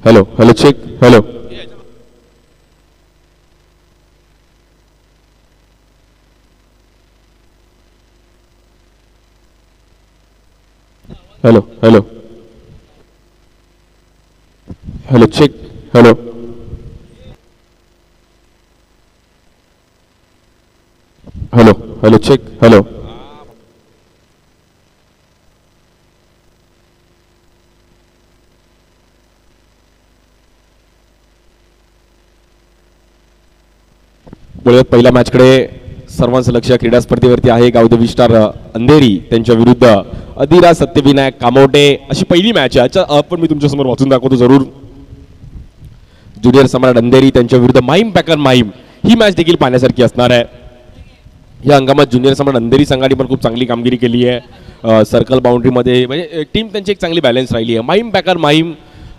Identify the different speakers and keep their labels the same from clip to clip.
Speaker 1: Hello, hello, check. Hello. Hello, hello. Hello, check. Hello. Hello, hello, check. Hello. बोलूयात पहिल्या मॅचकडे. सर्वांचं लक्ष क्रीडा स्पर्धेवरती आहे. गावदेवी स्टार अंधेरी त्यांच्या विरुद्ध अधिरा सत्यविनायक कामोटे अशी पहिली मॅच आहे. आपण मी तुमच्यासमोर वाचून दाखवतो जरूर. ज्युनियर सम्राट अंधेरी त्यांच्या विरुद्ध माहीम पॅकर माहीम ही मॅच देखील पाहण्यासारखी असणार आहे. या हंगामात ज्युनियर सम्राट अंधेरी संघाने पण खूप चांगली कामगिरी केली आहे. सर्कल बाउंड्रीमध्ये म्हणजे टीम त्यांची एक चांगली बॅलन्स राहिली आहे. माहीम पॅकर माहीम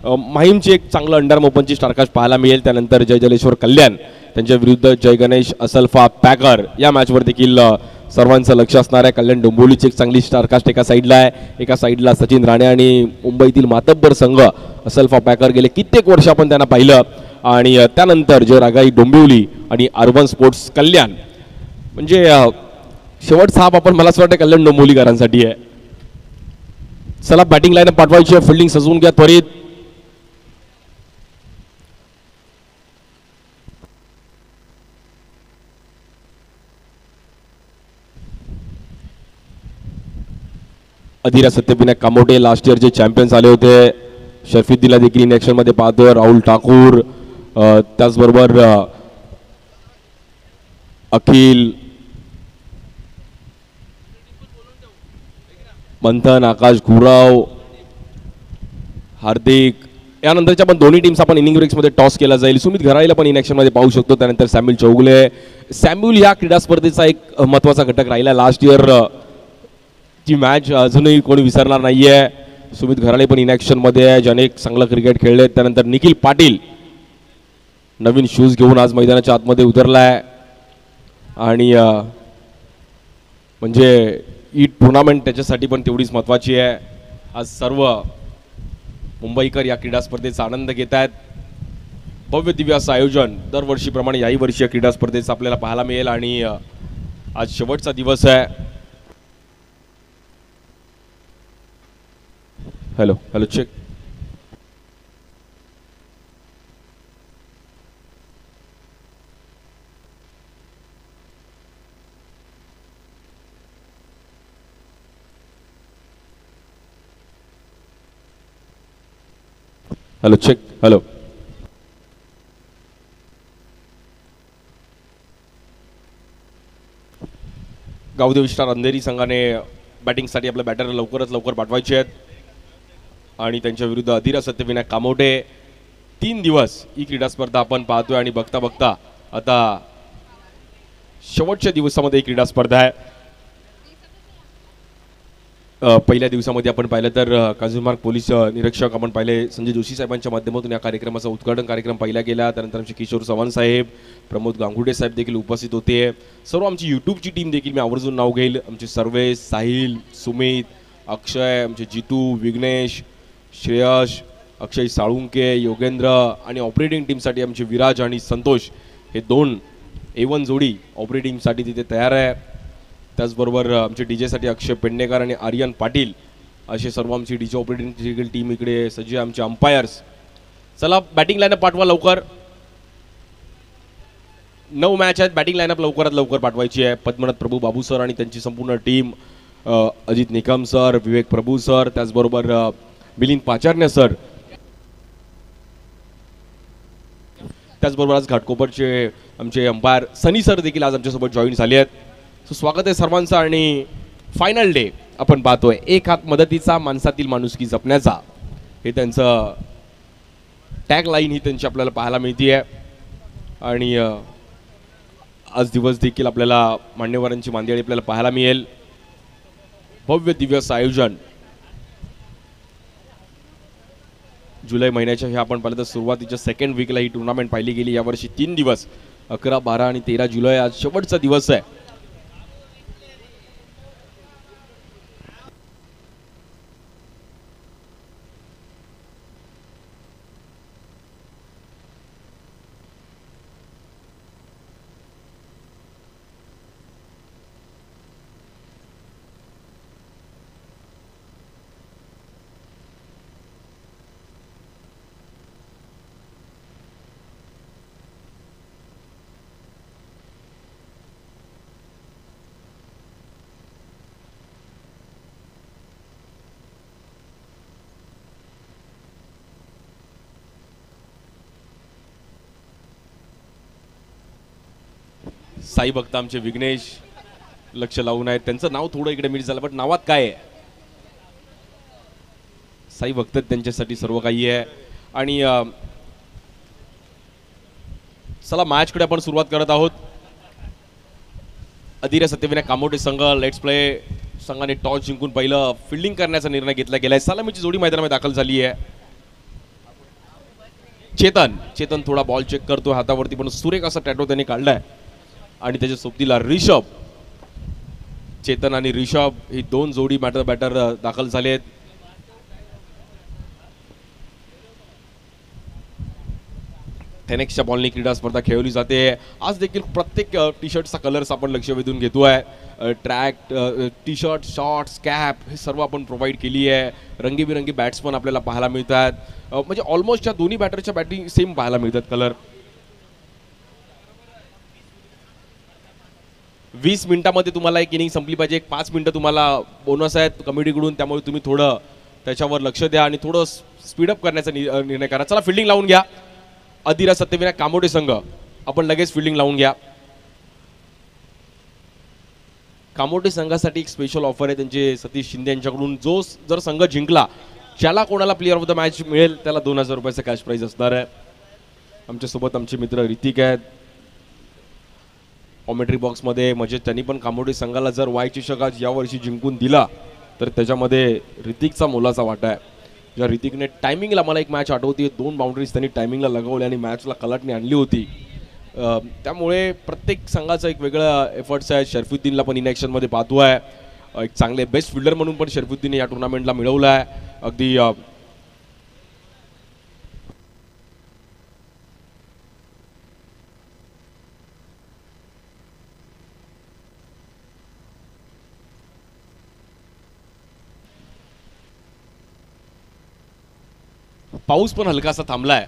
Speaker 1: माहीमची एक चांगलं अंडर ओपनची स्टारकास्ट पाहायला मिळेल. त्यानंतर जय जलेश्वर कल्याण त्यांच्या विरुद्ध जय गणेश असल्फा पॅकर या मॅचवर देखील सर्वांचं लक्ष असणार आहे. कल्याण डोंबिवलीची एक चांगली स्टारकास्ट एका साईडला आहे. एका साईडला सचिन राणे आणि मुंबईतील मातब्बर संघ असल्फा पॅकर गेले कित्येक वर्ष आपण त्यांना पाहिलं. आणि त्यानंतर जय रागाई डोंबिवली आणि अर्बन स्पोर्ट्स कल्याण म्हणजे शेवटचा हाफ आपण मला असं वाटतं कल्याण डोंबिवलीकरांसाठी आहे. चला बॅटिंग लाईन पाठवायची आहे. फिल्डिंग सजवून घ्या त्वरित. अधिरा सत्यविनायक कामोटे लास्ट इयरचे चॅम्पियन्स आले होते. शर्फीद्दीनला देखील इन ॲक्शन मध्ये पाहतोय. राहुल ठाकूर त्याचबरोबर अखिल मंथन आकाश गुराव हार्दिक यानंतरच्या पण दोन्ही टीम्स आपण इनिंग ब्रेक्समध्ये टॉस केला जाईल. सुमित घराईला पण इन ॲक्शनमध्ये पाहू शकतो. त्यानंतर सॅम्युल चौगुले. सॅम्युल ह्या क्रीडा स्पर्धेचा एक महत्त्वाचा घटक राहिला. लास्ट इयर ची मॅच अजूनही कोणी विसरणार नाही आहे. सुमित घराळे पण इन ॲक्शनमध्ये आहे, ज्याने एक चांगलं क्रिकेट खेळले. त्यानंतर निखिल पाटील नवीन शूज घेऊन आज मैदानाच्या आतमध्ये उतरला आहे. आणि म्हणजे ही टुर्नामेंट त्याच्यासाठी पण तेवढीच महत्त्वाची आहे. आज सर्व मुंबईकर या क्रीडा स्पर्धेचा आनंद घेत आहेत. भव्य दिव्य असं आयोजन दरवर्षीप्रमाणे याही वर्षी या क्रीडा स्पर्धेचं आपल्याला पाहायला मिळेल. आणि आज शेवटचा दिवस आहे. Hello hello check. Hello check. Hello Gavdevi star Andheri संघाने बॅटिंगसाठी आपल्या बॅटर लवकरात लवकर पाठवायचे आहेत. आणि त्यांच्या विरुद्ध अधिरा सत्यविनायक कामोटे. 3 दिवस ही क्रीडा स्पर्धा आपण पाहतोय आणि बघता बघता आता शेवटच्या दिवसामध्ये ही क्रीडा स्पर्धा आहे. पहिल्या दिवसामध्ये आपण पाहिलं तर कांजूरमार्ग पोलीस निरीक्षक आपण पाहिले संजय जोशी साहेबांच्या माध्यमातून या कार्यक्रमाचा उद्घाटन कार्यक्रम पाहिला गेला. त्यानंतर आमचे किशोर चव्हाण साहेब, प्रमोद गांगुडे साहेब देखील उपस्थित होते. सर्व आमची यूट्यूबची टीम देखील मी आवर्जून नाव घेईल. आमचे सर्वेश, साहिल, सुमित, अक्षय, आमचे जितू, विघ्नेश, श्रेयश, अक्षय साळुंके, योगेंद्र आणि ऑपरेटिंग टीमसाठी आमचे विराज आणि संतोष हे 2 A1 जोडी ऑपरेटिंगसाठी तिथे तयार आहे. त्याचबरोबर आमचे डीजेसाठी अक्षय पेडणेकर आणि आर्यन पाटील असे सर्व आमची डीजे ऑपरेटिंग टीम इकडे सज्ज. आमचे अंपायर्स. चला बॅटिंग लाईनअप पाठवा लवकर. 9 मॅच आहेत. बॅटिंग लाईनअप लवकरात लवकर पाठवायची आहे. पद्मनाथ प्रभू बाबू सर आणि त्यांची संपूर्ण टीम, अजित निकम सर, विवेक प्रभू सर, त्याचबरोबर मिलिंद पाचारणे सर, त्याचबरोबर आज घाटकोपरचे आमचे अंपायर सनी सर देखील आज आमच्यासोबत जॉईन झाले आहेत. सो स्वागत आहे सर्वांचं. आणि फायनल डे आपण पाहतोय. एक हात मदतीचा, माणसातील माणुसकी जपण्याचा हे त्यांचं टॅग लाईन ही त्यांची आपल्याला पाहायला मिळते आहे. आणि आज दिवस देखील आपल्याला मान्यवरांची मांदियाळी आपल्याला पाहायला मिळेल. भव्य दिव्य असं आयोजन. जुलै महिन्याच्या हे आपण पाहिलं तर सुरुवातीच्या सेकंड वीकला ही टुर्नामेंट पाहिली गेली. यावर्षी 3 दिवस 11, 12 आणि 13 जुलै आज शेवटचा दिवस आहे. साई भक्त आमचे विघ्नेश लक्ष लावून आहेत. त्यांचं नाव थोडं इकडे मिस झालं, पण नावात काय आहे? साई भक्त त्यांच्यासाठी सर्व काही आहे. आणि चला मॅचकडे आपण सुरुवात करत आहोत. अधीर सत्यविनायक कामोटे संघ लेट्स प्ले संघाने टॉस जिंकून पहिलं फिल्डिंग करण्याचा निर्णय घेतला गेलाय. सलामीची जोडी मैदानामध्ये दाखल झाली आहे. चेतन थोडा बॉल चेक करतो हातावरती, पण सुरेख असा टॅटो त्यांनी काढलाय. आणि त्याच्या सोबतीला रिषभ, चेतन आणि रिषभ ही दोन जोडी बॅटर दाखल झाले आहेत. टेनेक्सच्या बॉलनी क्रीडा स्पर्धा खेळवली जाते. आज देखील प्रत्येक टी शर्टचा कलर्स आपण लक्ष वेधून घेतोय. Track T shirt, shorts, cap हे सर्व आपण प्रोव्हाइड केली आहे. रंगीबिरंगी बॅट्स पण आपल्याला पाहायला मिळतात. म्हणजे ऑलमोस्ट या दोन्ही बॅटरच्या बॅटिंग सेम पाहायला मिळतात कलर. 20 मिनिटांमध्ये तुम्हाला एक इनिंग संपली पाहिजे. 5 मिनिटं तुम्हाला बोनस आहेत कमिटीकडून, त्यामुळे तुम्ही थोडं त्याच्यावर लक्ष द्या आणि थोडं स्पीडअप करण्याचा निर्णय करा. चला फिल्डिंग लावून घ्या. अधीरा सत्यविनायक कामोटे संघ आपण लगेच फिल्डिंग लावून घ्या. कामोटे संघासाठी एक स्पेशल ऑफर आहे त्यांचे सतीश शिंदे यांच्याकडून. जो जर संघ जिंकला, ज्याला कोणाला प्लेअर ऑफ द मॅच मिळेल त्याला 2000 रुपयाचं कॅश प्राइज असणार आहे. आमच्यासोबत आमचे मित्र ऋतिक आहेत कॉमेंट्री बॉक्समध्ये. म्हणजे त्यांनी पण कामोटे संघाला जर वाय चषक आज यावर्षी जिंकून दिला तर त्याच्यामध्ये ऋतिकचा मोलाचा वाटा आहे. ज्या ऋतिकने टायमिंगला, मला एक मॅच आठवते, 2 बाउंड्रीज त्यांनी टायमिंगला लगवल्या आणि मॅचला कलाटणी आणली होती. त्यामुळे प्रत्येक संघाचं एक वेगळं एफर्ट्स आहे. शरफुद्दीनला पण इनॅक्शनमध्ये पाहतो आहे. एक चांगले बेस्ट फिल्डर म्हणून पण शरफुद्दीनने या टुर्नामेंटला मिळवलं आहे. अगदी पाऊस पण हलकासा थांबलाय.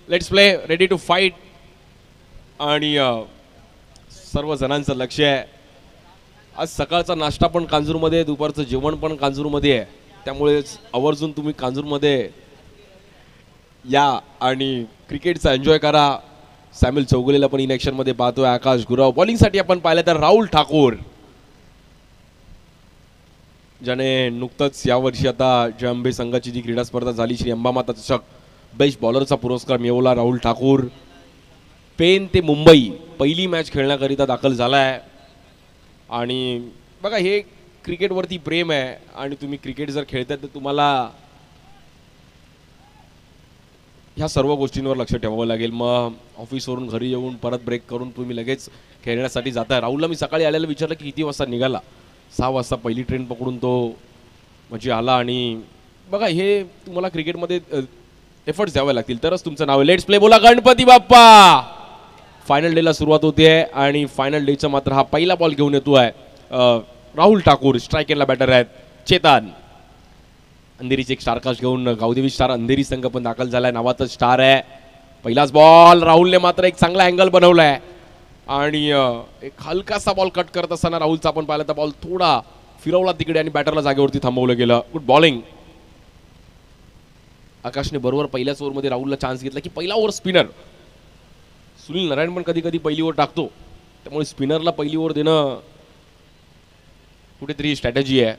Speaker 1: Let's play ready to fight. आणि सर्व जणांचं लक्ष आहे. आज सकाळचा नाश्ता पण कांजूरमध्ये, दुपारचं जेवण पण कांजूरमध्ये आहे. त्यामुळे आवर्जून तुम्ही कांजूरमध्ये या आणि क्रिकेटचा एन्जॉय करा. सॅम्युल चौगुलेला पण इनॅक्शनमध्ये पाहतोय. आकाश गुराव बॉलिंगसाठी आपण पाहिलं तर राहुल ठाकूर, ज्याने नुकतंच यावर्षी आता जंबे संघाची जी क्रीडा स्पर्धा झाली श्री अंबामाता चषक बेस्ट बॉलरचा पुरस्कार मिळवला राहुल ठाकूर. पेन ते मुंबई पहिली मॅच खेळण्याकरिता दाखल झालाय. आणि बघा, हे क्रिकेटवरती प्रेम आहे आणि तुम्ही क्रिकेट जर खेळताय तर तुम्हाला ह्या सर्व गोष्टींवर लक्ष ठेवावं लागेल. मग ऑफिसवरून घरी येऊन परत ब्रेक करून तुम्ही लगेच खेळण्यासाठी जाताय. राहुलला मी सकाळी आल्याला विचारलं की किती वाजता निघाला. 6 वाजता पहिली ट्रेन पकडून तो म्हणजे आला. आणि बघा, हे तुम्हाला क्रिकेटमध्ये एफर्ट्स द्यावे लागतील तरच तुमचं नाव आहे. Let's play. बोला गणपती बाप्पा. फायनल डेला सुरुवात होते आणि फायनल डेचा मात्र हा पहिला बॉल घेऊन येतोय राहुल ठाकूर. स्ट्राईक एंडला बॅटर आहेत चेतन. अंधेरीचे एक स्टारकास्ट घेऊन गावदेवी स्टार अंधेरी संघ पण दाखल झालाय. नावाचा स्टार आहे. पहिलाच बॉल. राहुलने मात्र एक चांगला अँगल बनवलाय आणि एक हलकासा बॉल कट करत असताना राहुलचा आपण पाहिला तर बॉल थोडा फिरवला तिकडे आणि बॅटरला जागेवरती थांबवलं गेलं. Good bowling. आकाशने बरोबर पहिल्याच ओव्हरमध्ये राहुलला चान्स घेतला की पहिला ओव्हर स्पिनर. सुनील नारायण पण कधी कधी पहिली ओव्हर टाकतो, त्यामुळे स्पिनरला पहिली ओव्हर देणं कुठेतरी स्ट्रॅटेजी आहे.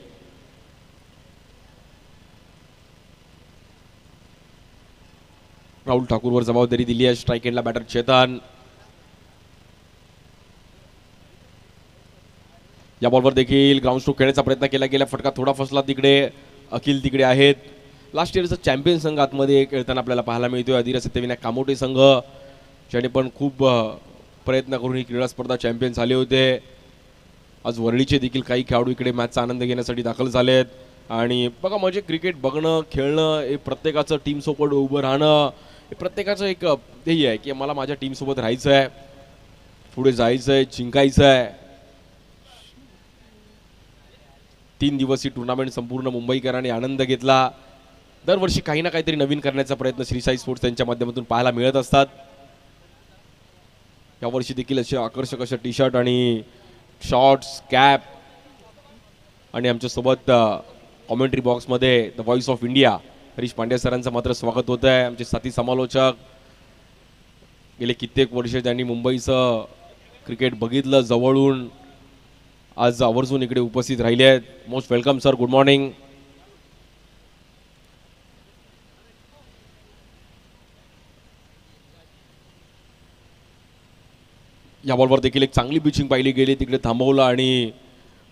Speaker 1: राहुल ठाकूरवर जबाबदारी दिली आहे. स्ट्राईक एंडला बॅटर चेतन. या बॉलवर देखील ग्राउंड स्ट्रोक खेळण्याचा प्रयत्न केला गेला. फटका थोडा फसला तिकडे. अखिल तिकडे आहेत. लास्ट इयरचा चॅम्पियन संघ आतमध्ये खेळताना आपल्याला पाहायला मिळतोय. अधीरा सत्यविनायक कामोटे संघ, ज्याने पण खूप प्रयत्न करून ही क्रीडा स्पर्धा चॅम्पियन झाले होते. आज वरळीचे देखील काही खेळाडू इकडे मॅचचा आनंद घेण्यासाठी दाखल झालेत. आणि बघा, म्हणजे क्रिकेट बघणं, खेळणं हे प्रत्येकाचं टीमसोबत उभं राहणं हे प्रत्येकाचं एक ध्येय आहे की मला माझ्या टीमसोबत राहायचं आहे, पुढे जायचं आहे, जिंकायचं आहे. 3 दिवसीय टुर्नामेंट संपूर्ण मुंबईकरांनी आनंद घेतला. दरवर्षी काही ना काहीतरी नवीन करण्याचा प्रयत्न श्री साई स्पोर्ट्स यांच्या माध्यमातून पाहायला मिळत असतात. यावर्षी देखील असे आकर्षक असे टी शर्ट आणि शॉर्ट्स कॅप आणि आमच्यासोबत कॉमेंट्री बॉक्समध्ये the voice of India Harish Pandya सरांचं मात्र स्वागत होत आहे. आमचे साथी समालोचक गेले कित्येक वर्ष त्यांनी मुंबईचं क्रिकेट बघितलं जवळून, आज आवर्जून इकडे उपस्थित राहिले आहेत. Most welcome sir, good morning. या बॉलवर देखील एक चांगली पिचिंग पाहिली गेली, तिकडे थांबवलं आणि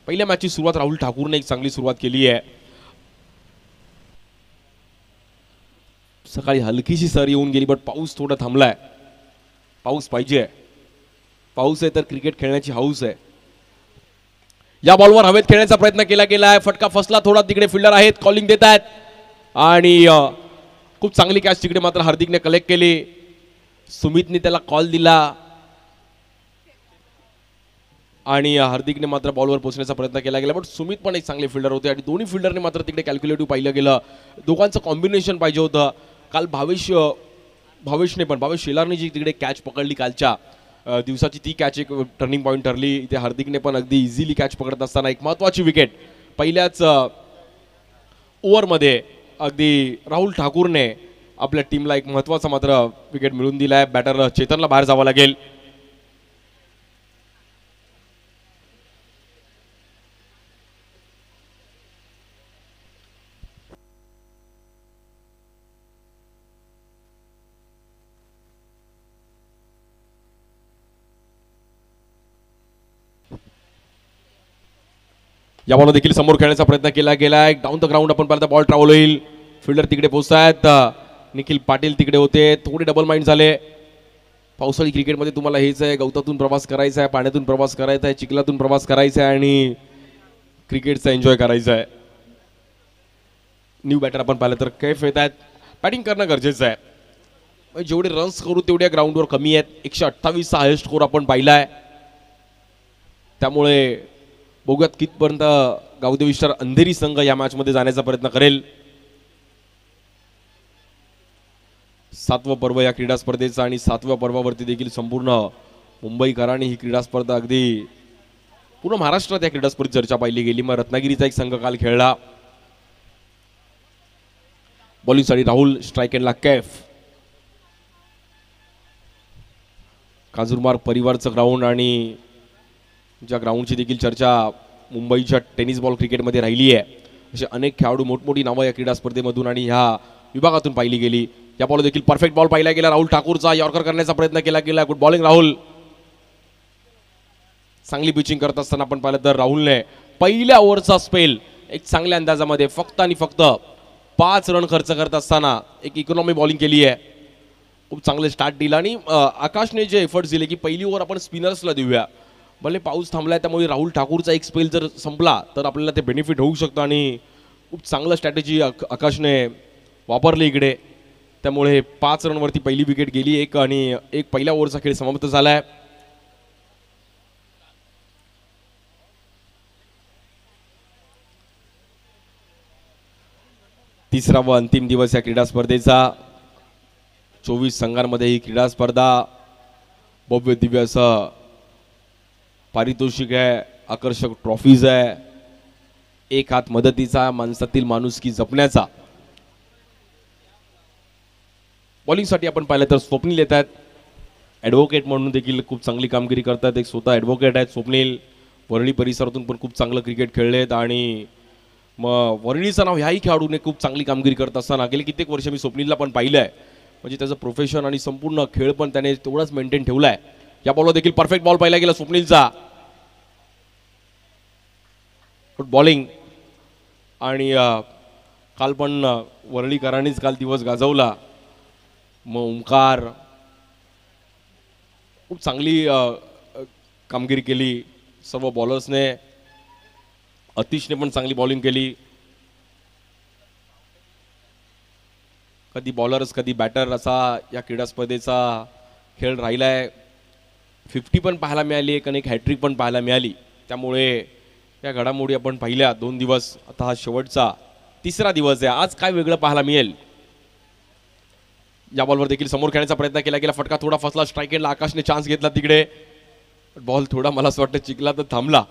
Speaker 1: पहिल्या मॅचची सुरुवात राहुल ठाकूरने एक चांगली सुरुवात केली आहे. सकाळी हलकीशी सर येऊन गेली, बट पाऊस थोडा थांबलाय. पाऊस पाहिजे, पाऊस आहे तर क्रिकेट खेळण्याची हौस आहे. या बॉलवर हवेत खेळण्याचा प्रयत्न केला गेलाय, फटका फसला थोडा. तिकडे फिल्डर आहेत, कॉलिंग देत आहेत आणि खूप चांगली कॅच तिकडे मात्र हार्दिकने कलेक्ट केली. सुमितने त्याला कॉल दिला आणि हार्दिकने मात्र बॉलवर पोहोचण्याचा प्रयत्न केला गेला, बट सुमित पण एक चांगले फिल्डर होते आणि दोन्ही फिल्डरने मात्र तिकडे कॅल्क्युलेटिव्ह पाहिलं गेलं. दोघांचं कॉम्बिनेशन पाहिजे होतं. काल भावेश शेलारने जी तिकडे कॅच पकडली कालच्या दिवसाची, ती कॅच एक टर्निंग पॉईंट ठरली. इथे हार्दिकने पण अगदी इझिली कॅच पकडत असताना एक महत्त्वाची विकेट पहिल्याच ओव्हरमध्ये अगदी राहुल ठाकूरने आपल्या टीमला एक महत्त्वाचा मात्र विकेट मिळवून दिला आहे. बॅटर चेतनला बाहेर जावं लागेल. या बॉल देखील समोर खेळण्याचा प्रयत्न केला गेलाय. डाऊन द ग्राउंड आपण पाहिलं बॉल ट्रॅव्हल होईल. फिल्डर तिकडे पोहोचतायत. निखिल पाटील तिकडे होते, थोडे डबल माइंड झाले. पावसाळी क्रिकेटमध्ये तुम्हाला हेच आहे, गवतातून प्रवास करायचा आहे, पाण्यातून प्रवास करायचा आहे, चिखलातून प्रवास करायचा आहे आणि क्रिकेटचा एन्जॉय करायचा आहे. न्यू बॅटर आपण पाहिलं तर कैफ येत आहेत. बॅटिंग करणं गरजेचं आहे. जेवढे रन्स करू तेवढ्या ग्राउंडवर कमी आहेत. 128 चा हायेस्ट स्कोर आपण पाहिला आहे. त्यामुळे बघूयात कितपर्यंत गावदेवी विस्टार अंधेरी संघ या मॅचमध्ये जाण्याचा प्रयत्न करेल. 7वं पर्व या क्रीडा स्पर्धेचा आणि 7व्या पर्वावरती देखील संपूर्ण मुंबईकरांनी ही क्रीडा स्पर्धा अगदी पूर्ण महाराष्ट्रात या क्रीडा स्पर्धेत चर्चा पाहिली गेली. मग रत्नागिरीचा एक संघ काल खेळला. बॉलिंगसाठी राहुल, स्ट्राईक एंडला कैफ. काजूरमार्ग परिवारचं ग्राउंड आणि ज्या ग्राउंडची देखील चर्चा मुंबईच्या टेनिस बॉल क्रिकेटमध्ये राहिली आहे, असे अनेक खेळाडू मोठमोठी नावं या क्रीडा स्पर्धेमधून आणि ह्या विभागातून पाहिली गेली. या बॉल देखील परफेक्ट बॉल पाहिला गेला राहुल ठाकूरचा. यॉर्कर करण्याचा प्रयत्न केला गेला. Good bowling Rahul. चांगली पिचिंग करत असताना आपण पाहिलं तर राहुलने पहिल्या ओव्हरचा स्पेल एक चांगल्या अंदाजामध्ये फक्त आणि फक्त 5 रन खर्च करत असताना एक इकॉनॉमी बॉलिंग केली आहे. खूप चांगले स्टार्ट दिला आणि आकाशने जे एफर्ट्स दिले की पहिली ओव्हर आपण स्पिनर्सला देऊया, भले पाऊस थांबलाय त्यामुळे राहुल ठाकूरचा एक स्पेल जर संपला तर आपल्याला ते बेनिफिट होऊ शकतं आणि खूप चांगलं स्ट्रॅटेजी आकाशने वापरली इकडे. त्यामुळे 5 रनवरती पहिली विकेट गेली. एक पहिल्या ओव्हरचा खेळ समाप्त झालाय. तिसरा व अंतिम दिवस या क्रीडा स्पर्धेचा. 24 संघांमध्ये ही क्रीडा स्पर्धा. भव्य दिव्य असं पारितोषिक आहे, आकर्षक ट्रॉफीज आहे, एक हात मदतीचा, माणसातील माणुसकी जपण्याचा. बॉलिंगसाठी आपण पाहिलं तर स्वप्नील येत आहेत. ॲडव्होकेट म्हणून देखील खूप चांगली कामगिरी करतात. एक स्वतः ॲडव्होकेट आहेत स्वप्नील. वरळी परिसरातून पण खूप चांगलं क्रिकेट खेळलेत आणि मग वरळीचं नाव ह्याही खेळाडूने खूप चांगली कामगिरी करत असताना गेले कित्येक वर्ष मी स्वप्नीलला पण पाहिलं आहे. म्हणजे त्याचं प्रोफेशन आणि संपूर्ण खेळ पण त्याने तेवढाच मेंटेन ठेवला आहे. या बॉलवर देखील परफेक्ट बॉल पाहिला गेला स्वप्नीलचा. गुड बॉलिंग आणि काल पण वरळीकरांनीच काल दिवस गाजवला. मग ओंकार खूप चांगली कामगिरी केली सर्व बॉलर्सने. अतिशने पण चांगली बॉलिंग केली. कधी बॉलर्स कधी बॅटर असा या क्रीडा स्पर्धेचा खेळ राहिलाय. 50 पण पाहायला मिळाली, एक हॅट्रिक पण पाहायला मिळाली. त्यामुळे या घडामोडी आपण पाहिल्या 2 दिवस, आता हा शेवटचा तिसरा दिवस आहे. आज काय वेगळं पाहायला मिळेल? या बॉलवर देखील समोर खेळण्याचा प्रयत्न केला गेला, फटका थोडा फसला, स्ट्राईक एंडला आकाशने चान्स घेतला तिकडे, बॉल थोडा मला असं वाटतं चिखला तर थांबला.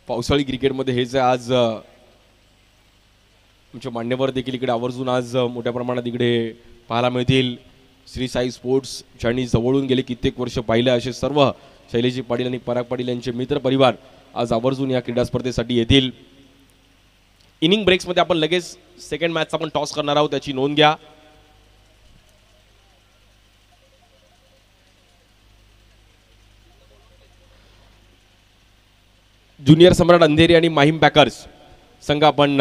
Speaker 1: पावसाळी क्रिकेटमध्ये हेच आहे. आज आमचे मान्यवर देखील इकडे आवर्जून आज मोठ्या प्रमाणात इकडे पाहायला मिळतील. श्री साई स्पोर्ट्स ज्यांनी जवळून गेले कित्येक वर्ष पाहिले असे सर्व शैलेजी पाटील आणि पराग पाटील यांचे मित्र परिवार आज आवर्जून या क्रीडा स्पर्धेसाठी येतील. इनिंग ब्रेक्समध्ये आपण लगेच सेकंड मॅचचा आपण टॉस करणार आहोत, त्याची नोंद घ्या. ज्युनियर सम्राट अंधेरी आणि माहीम पॅकर्स संघ आपण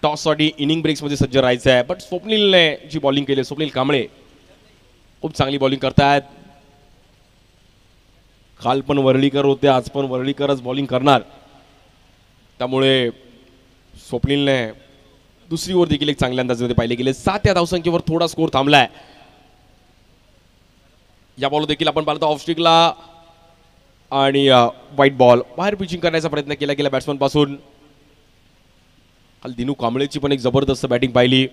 Speaker 1: टॉससाठी इनिंग ब्रेक्समध्ये सज्ज राहायचं आहे. बट स्वप्नीलने जी बॉलिंग केली, स्वप्नील कांबळे खूप चांगली बॉलिंग करतायत. काल पण वरळीकर होते, आज पण वरळीकरच बॉलिंग करणार, त्यामुळे स्वप्नीलने दुसरी ओव्हर देखील एक चांगल्या अंदाजामध्ये पाहिले गेले. 7 या धावसंख्येवर थोडा स्कोर थांबलाय. या बॉल देखील आपण पाहतो ऑफ स्टिकला आणि व्हाईट बॉल बाहेर पिचिंग करण्याचा प्रयत्न केला गेला बॅट्समन पासून. काल दिनू कांबळेची पण एक जबरदस्त बॅटिंग पाहिली,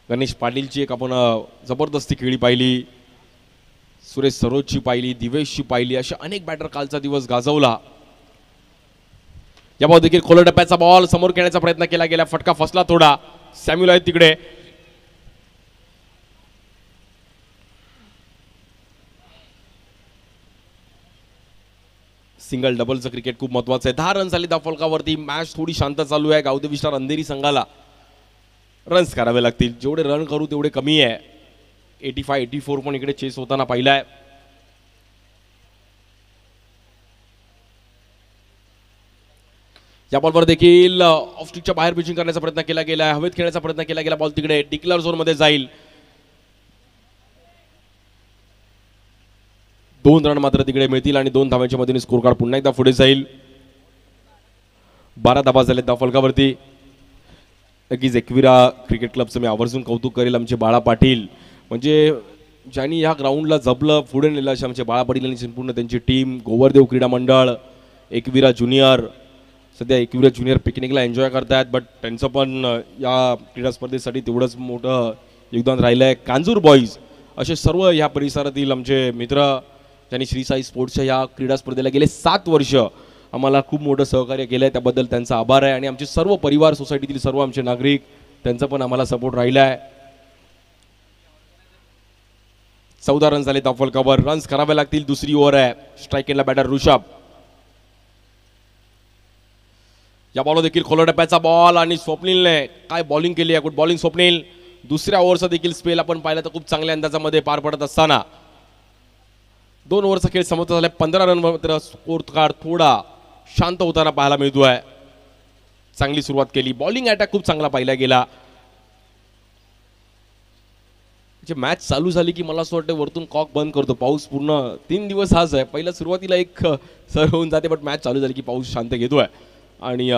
Speaker 1: गणेश पाटीलची एक आपण जबरदस्ती खेळी पाहिली, सुरेश सरोजची पाहिली, दिवेशची पाहिली, अशा अनेक बॅटर कालचा दिवस गाजवला. या बॉल देखील खोल टप्प्याचा बॉल समोर खेळण्याचा प्रयत्न केला गेला, फटका फसला थोडा. सॅम्युअल आहे तिकडे, सिंगल डबलचं क्रिकेट खूप महत्वाचं आहे. 10 रन झाले धावफलकावरती. मॅच थोडी शांत चालू आहे. गावदेवी विस्टार अंधेरी संघाला रन्स करावे लागतील. जेवढे रन करू तेवढे कमी आहे. 85-84 पण इकडे चेस होताना पाहिलाय. या बॉलवर देखील ऑफ स्टिकच्या बाहेर पिचिंग करण्याचा प्रयत्न केला गेला, हवेत खेळण्याचा प्रयत्न केला गेला. बॉल तिकडे डिक्लेअर झोन मध्ये जाईल. 2 रन मात्र तिकडे मिळतील आणि 2 धावांच्या मदतीने स्कोर कार्ड पुन्हा एकदा पुढे जाईल. 12 धावा झाले धावफलकावरती. नक्कीच एकविरा क्रिकेट क्लबचं मी आवर्जून कौतुक करेल. आमचे बाळा पाटील म्हणजे ज्यांनी ह्या ग्राउंडला जपलं, पुढे नेलं, असे आमचे बाळा पाटील आणि संपूर्ण त्यांची टीम, गोवर्देव क्रीडा मंडळ, एकविरा ज्युनियर, सध्या एकविरा ज्युनियर पिकनिकला एन्जॉय करतायत, बट त्यांचं पण या क्रीडा स्पर्धेसाठी तेवढंच मोठं योगदान राहिलं आहे. कांजूर बॉईज असे सर्व ह्या परिसरातील आमचे मित्र ज्यांनी श्री साई स्पोर्ट्सच्या या क्रीडा स्पर्धेला गेले 7 वर्ष आम्हाला खूप मोठं सहकार्य केलं आहे, त्याबद्दल त्यांचा आभार आहे. आणि आमचे सर्व परिवार, सोसायटीतील सर्व आमचे नागरिक, त्यांचा पण आम्हाला सपोर्ट राहिला आहे. 14 रन झाले धावफलकावर. रन्स करावे लागतील. दुसरी ओव्हर आहे. स्ट्राईक एंडला बॅटर ऋषभ. या बॉल देखील खोल टप्प्याचा बॉल आणि स्वप्नीलने काय बॉलिंग केली आहे. Good bowling Swapnil. दुसऱ्या ओव्हरचा देखील स्पेल आपण पाहिला तर खूप चांगल्या अंदाजामध्ये पार पडत असताना 2 ओव्हरचा खेळ समाप्त झाला. 15 रन मात्र स्कोर कार्ड थोडा शांत होताना पाहायला मिळतोय. चांगली सुरुवात केली. बॉलिंग अटॅक खूप चांगला पाहिला गेला. मॅच चालू झाली की मला असं वाटतं वरतून कॉक बंद करतो. पाऊस पूर्ण 3 दिवस हाच आहे. पहिला सुरुवातीला एक सर होऊन जाते, बट मॅच चालू झाली की पाऊस शांत घेतोय आणि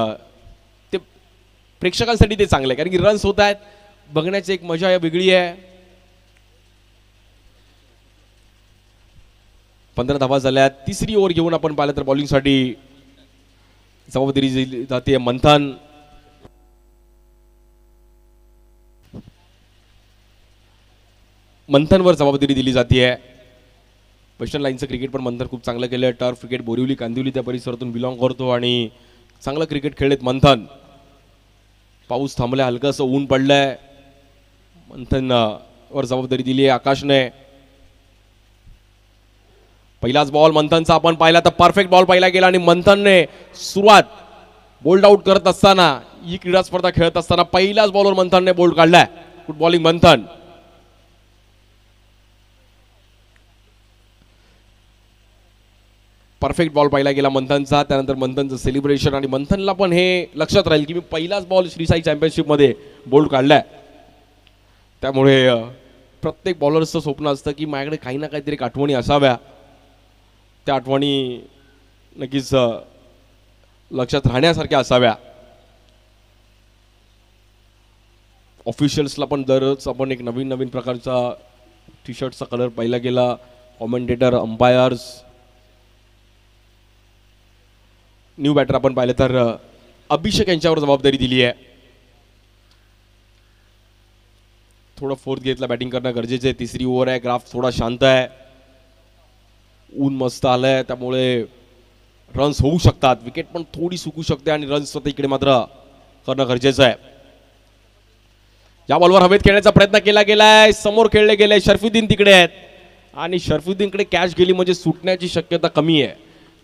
Speaker 1: ते प्रेक्षकांसाठी ते चांगलं आहे, कारण की रन्स होत आहेत, बघण्याची एक मजा वेगळी आहे. 15 धावा झाल्या. तिसरी ओव्हर घेऊन आपण पाहिलं तर बॉलिंगसाठी जबाबदारी जाते मंथन. मंथनवर जबाबदारी दिली जाते. वेस्टर्न लाईनचं क्रिकेट पण मंथन खूप चांगलं केलं. टर्फ क्रिकेट बोरिवली कांदिवली त्या परिसरातून बिलॉंग करतो आणि चांगलं क्रिकेट खेळलेत मंथन. पाऊस थांबलाय, हलकंसं ऊन पडलंय. मंथन वर जबाबदारी दिली आहे आकाशने. पहिलाच बॉल मंथनचा आपण पाहिला तर परफेक्ट बॉल पाहिला गेला आणि मंथनने सुरुवात बोल्ड आउट करत असताना, ही क्रीडा स्पर्धा खेळत असताना पहिल्याच बॉलवर मंथनने बोल्ड काढलाय. गुड बॉलिंग मंथन. परफेक्ट बॉल पाहिला गेला मंथनचा. त्यानंतर मंथनचं सेलिब्रेशन आणि मंथनला पण हे लक्षात राहील की मी पहिलाच बॉल श्री साई चॅम्पियनशिपमध्ये बोल्ड काढलाय. त्यामुळे प्रत्येक बॉलरचं स्वप्न असतं की माझ्याकडे काही ना काहीतरी आठवणी असाव्या. त्या आठवणी नक्कीच लक्षात राहण्यासारख्या असाव्या. ऑफिशियल्सला पण दररोज आपण एक नवीन नवीन प्रकारचा टी शर्टचा कलर पाहिला गेला. कॉमेंटेटर, अंपायर्स, न्यू बॅटर आपण पाहिलं तर अभिषेक यांच्यावर जबाबदारी दिली आहे. थोडं फोर्थ घेतला बॅटिंग करणं गरजेचं आहे. तिसरी ओव्हर आहे. ग्राफ थोडा शांत आहे. ऊन मस्त आलंय त्यामुळे रन्स होऊ शकतात. विकेट पण थोडी सुकू शकते आणि रन्स स्वतः इकडे मात्र करणं गरजेचं आहे. या बॉलवर हवेत खेळण्याचा प्रयत्न केला गेलाय. समोर खेळले गेले. शरफुद्दीन तिकडे आहेत आणि शरफुद्दीनकडे कॅच गेली म्हणजे सुटण्याची शक्यता कमी आहे.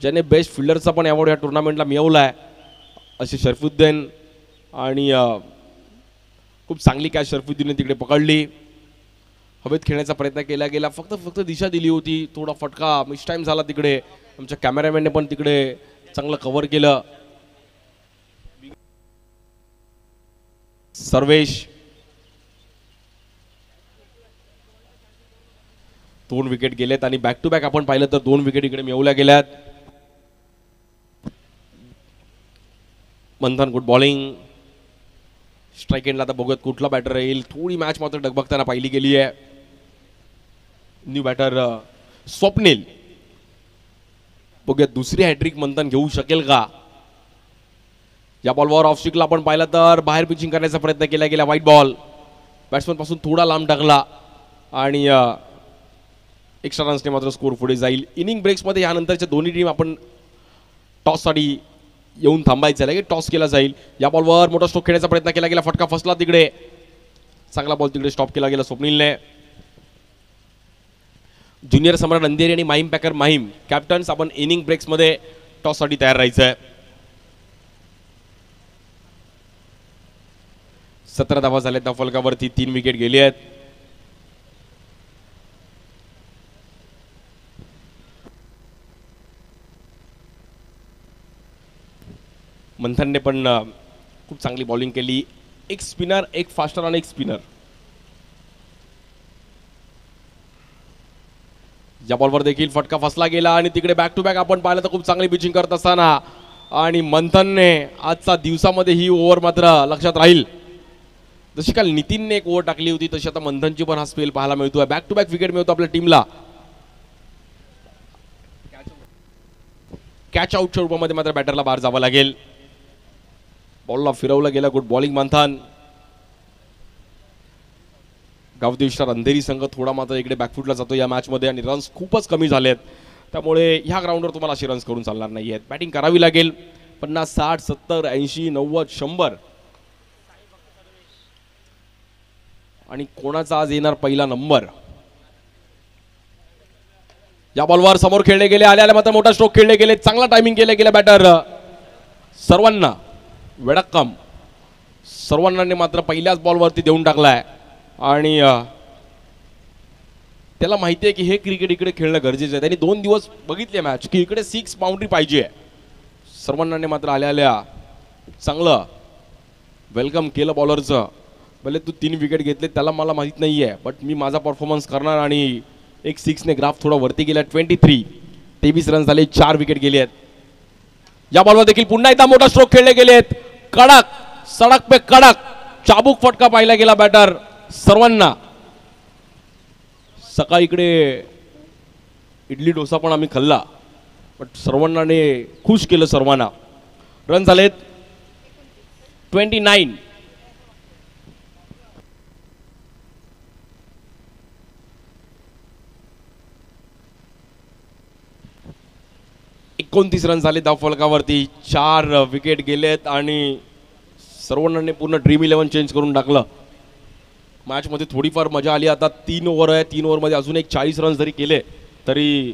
Speaker 1: ज्याने बेस्ट फिल्डरचा पण अवॉर्ड या टुर्नामेंटला मिळवला आहे असे शरफुद्दीन आणि खूप चांगली कॅच शरफुद्दीनने तिकडे पकडली. हवेत खेळण्याचा प्रयत्न केला गेला. फक्त दिशा दिली होती. थोडा फटका मिस टाइम झाला तिकडे. आमच्या कॅमेरामॅनने पण तिकडे चांगलं कव्हर केलं. सर्वेश 2 विकेट गेलेत आणि बॅक टू बॅक आपण पाहिलं तर 2 विकेट इकडे मिळवल्या गेल्यात. मंथन गुड बॉलिंग. स्ट्राईक एंडला आता बघूयात कुठला बॅटर येईल. थोडी मॅच मात्र डगबगताना पाहिली गेली आहे. New batter Swapnil. बघूयात दुसरी हॅट्रिक मंथन घेऊ शकेल का. या बॉलवर ऑफ स्टिकला आपण पाहिलं तर बाहेर पिचिंग करण्याचा प्रयत्न केला गेला. व्हाईट बॉल बॅट्समन पासून थोडा लांब टाकला आणि एक्स्ट्रा रन्सने मात्र स्कोर पुढे जाईल. इनिंग ब्रेक्समध्ये यानंतरच्या दोन्ही टीम आपण टॉससाठी येऊन थांबायचं आहे. टॉस केला जाईल. या बॉलवर मोठा स्ट्रोक खेळण्याचा प्रयत्न केला गेला. फटका फसला तिकडे. चांगला बॉल तिकडे स्टॉप केला गेला स्वप्नीलने. ज्युनियर सम्राट अंधेरी आणि माहीम पॅकर माहीम कॅप्टन्स आपण इनिंग ब्रेक्समध्ये टॉससाठी तयार राहायचं आहे. 17 धावा झाल्या त्या फलकावरती. 3 विकेट गेली आहेत. मंथनने पण खूप चांगली बॉलिंग केली. एक स्पिनर, एक फास्टर आणि एक स्पिनर. या बॉलवर देखील फटका फसला गेला आणि तिकडे बॅक टू बॅक आपण पाहिलं तर खूप चांगली पिचिंग करत असताना आणि मंथनने आजचा दिवसामध्ये ही ओव्हर मात्र लक्षात राहील. जशी काल नितीनने एक ओव्हर टाकली होती तशी आता मंथनची पण हा स्पेल पाहायला मिळतोय. बॅक टू बॅक विकेट मिळतो आपल्या टीमला. कॅच आउटच्या रूपामध्ये मात्र बॅटरला बाहेर जावं लागेल. बॉलला फिरवलं गेलं. गुड बॉलिंग मंथन. गावदेवी स्टार अंधेरी संघ थोडा मात्र इकडे बॅकफुटला जातो या मॅचमध्ये आणि रन्स खूपच कमी झालेत. त्यामुळे ह्या ग्राउंडवर तुम्हाला असे रन्स करून चालणार नाही आहेत. बॅटिंग करावी लागेल. 50, 60, 70, 80, 90, 100 आणि कोणाचा आज येणार पहिला नंबर. या बॉलवर समोर खेळले गेले. आले मात्र मोठा स्ट्रोक खेळले गेले. चांगला टायमिंग केले गेले बॅटर सर्वांना. वेडक्कम सर्वांना मात्र पहिल्याच बॉलवरती देऊन टाकलाय आणि त्याला माहिती आहे की हे क्रिकेट इकडे खेळणं गरजेचं आहे. त्यांनी 2 दिवस बघितले मॅच की इकडे 6 बाउंड्री पाहिजे. सर्वांना मात्र आल्या चांगलं वेलकम केलं बॉलरचं. भले तू 3 विकेट घेतले त्याला मला माहित नाही आहे बट मी माझा परफॉर्मन्स करणार आणि एक 6ने ग्राफ थोडा वरती गेला. 23 रन झाले. 4 विकेट गेले आहेत. या बॉलवर देखील पुन्हा एकदा मोठा स्ट्रोक खेळले गेलेत. कडक सडक पे कडक चाबूक फटका पाहिला गेला बॅटर सर्वांना. सकाळी इकडे इडली डोसा पण आम्ही खाल्ला बट सर्वांनाने खुश केलं सर्वांना. रन झालेत 29. रन झाले धावफलकावरती. 4 विकेट गेलेत आणि सर्वांना पूर्ण ड्रीम 11 चेंज करून टाकलं. मॅच मध्ये थोडीफार मजा आली. आता 3 ओव्हर आहे. 3 ओव्हरमध्ये अजून एक 40 रन जरी केले तरी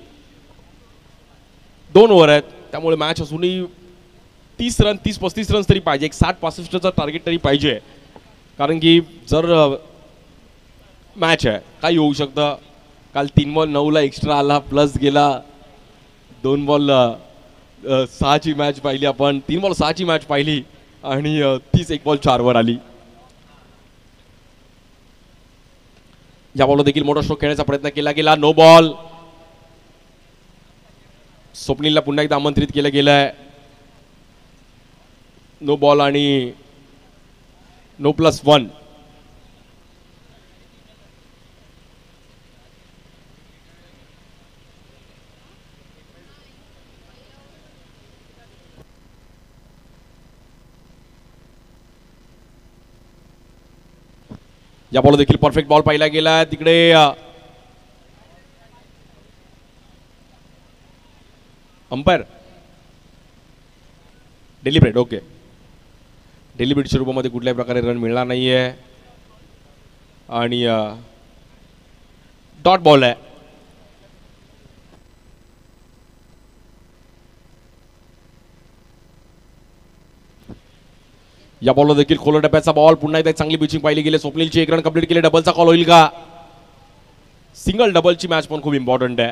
Speaker 1: 2 ओव्हर आहेत. त्यामुळे मॅच अजूनही 30-35 रन तरी पाहिजे. एक 60-65चं टार्गेट तरी पाहिजे. कारण की जर मॅच आहे काही होऊ शकतं. काल 3 बॉल 9ला एक्स्ट्रा आला प्लस गेला. 2 बॉल 6ची मॅच पाहिली आपण. 3 बॉल 6ची मॅच पाहिली आणि 1 बॉल 4 वर आली. या बॉलवर देखील मोठा स्ट्रोक खेळण्याचा प्रयत्न केला गेला. No ball. स्वप्नीलला पुन्हा एकदा आमंत्रित केलं गेलंय. नो बॉल आणि नो +1. या बॉल देखील परफेक्ट बॉल पाहिला गेला तिकडे अंपायर डेलिब्रेट ओके डेलिब्रेटच्या रूपामध्ये कुठल्याही प्रकारे रन मिळणार नाहीये आणि डॉट बॉल आहे. या बॉलवर देखील खोल टप्प्याचा बॉल पुन्हा एकदा चांगली पिचिंग पाहिली गेली. स्वप्नीलची एक रन कंप्लीट केले. डबलचा कॉल होईल का? सिंगल डबलची मॅच पण खूप इम्पॉर्टंट आहे.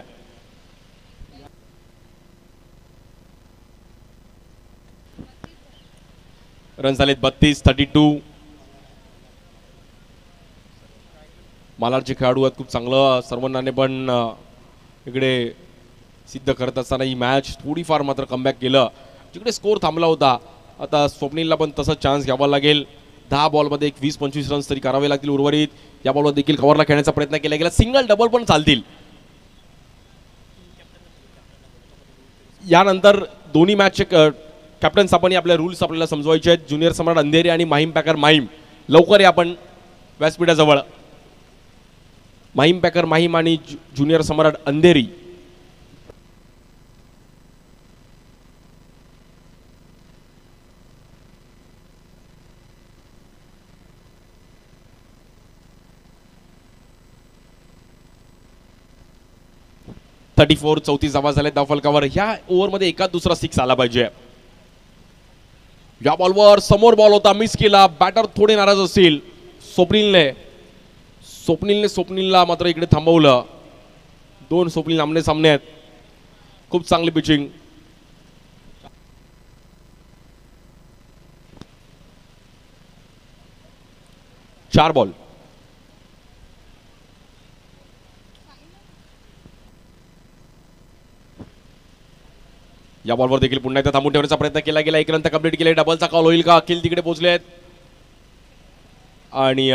Speaker 1: रन झालेत 32-32. मालाडचे खेळाडू आहेत खूप चांगलं सर्वांनाने पण इकडे सिद्ध करत असताना ही मॅच थोडीफार मात्र कमबॅक केलं. जिकडे स्कोर थांबला होता आता स्वप्नीलला पण तसा चान्स घ्यावा लागेल. 10 बॉलमध्ये एक 20-25 रन्स तरी करावे लागतील उर्वरित. या बॉलवर देखील कव्हरला खेळण्याचा प्रयत्न केला गेला. सिंगल डबल पण चालतील. यानंतर दोन्ही मॅचचे कॅप्टन्स आपण आपले रूल्स आपल्याला समजवायचे आहेत. ज्युनियर सम्राट अंधेरी आणि माहीम पॅकर माहीम लवकर या आपण व्यासपीठाजवळ. माहीम पॅकर माहीम आणि ज्युनियर सम्राट अंधेरी .34 34 धावा झाले धावफलकावर. ह्या ओव्हरमध्ये एका दुसरा 6 आला पाहिजे. या बॉलवर समोर बॉल होता मिस केला. बॅटर थोडे नाराज असतील. स्वप्नीलला मात्र इकडे थांबवलं. 2 स्वप्नील आमने सामने आहेत. खूप चांगली पिचिंग. चार बॉल. या बॉलवर देखील पुन्हा एकदा थांबून ठेवण्याचा प्रयत्न केला गेला. एक रन तर कंप्लीट केले. डबलचा कॉल होईल का? अखिल तिकडे पोहोचलेत आणि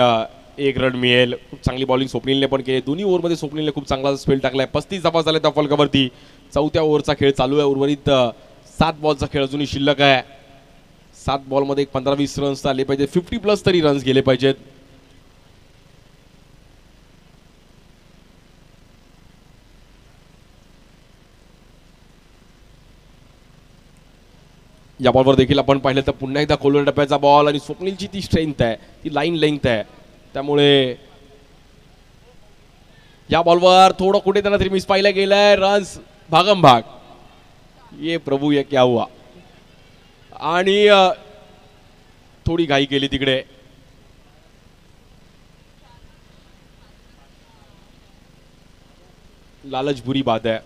Speaker 1: एक रन मिळेल. खूप चांगली बॉलिंग स्वप्नीलने पण केली. दोन्ही ओव्हरमध्ये स्वप्नीलने खूप चांगला स्पेल टाकलाय. 35 धावा झाले त्या फलकावरती. चौथ्या ओव्हरचा खेळ चालू आहे. उर्वरित 7 बॉलचा खेळ अजूनही शिल्लक आहे. 7 बॉलमध्ये एक 15-20 रन्स आले पाहिजे. 50+ तरी रन्स गेले पाहिजेत. या बॉलवर देखील आपण पाहिलं तर पुन्हा एकदा खोलवर टप्प्याचा बॉल आणि स्वप्नीलची ती स्ट्रेंथ आहे ती लाईन लेंथ आहे. त्यामुळे या बॉलवर थोडं कुठे त्यांना तरी मिस पाहिलं गेलंय. रन्स भागम भाग. ये प्रभू ये क्या हुआ. आणि थोडी घाई केली तिकडे. लालच बुरी बात आहे.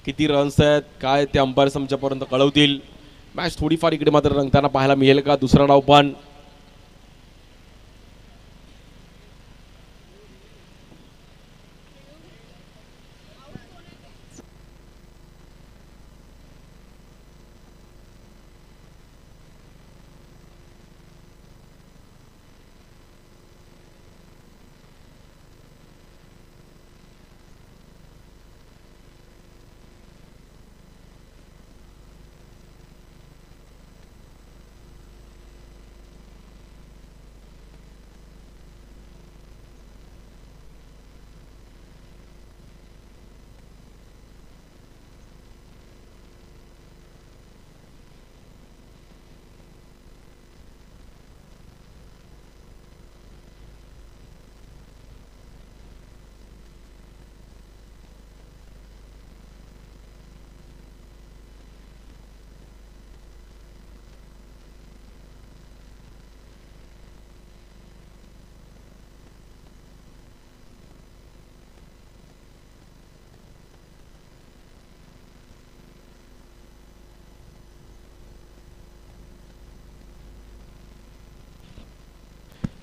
Speaker 1: किती रन्स आहेत काय ते अंपायर आमच्यापर्यंत कळवतील. मॅच थोडीफार इकडे मात्र रंगताना पाहायला मिळेल का? दुसरा डाव पण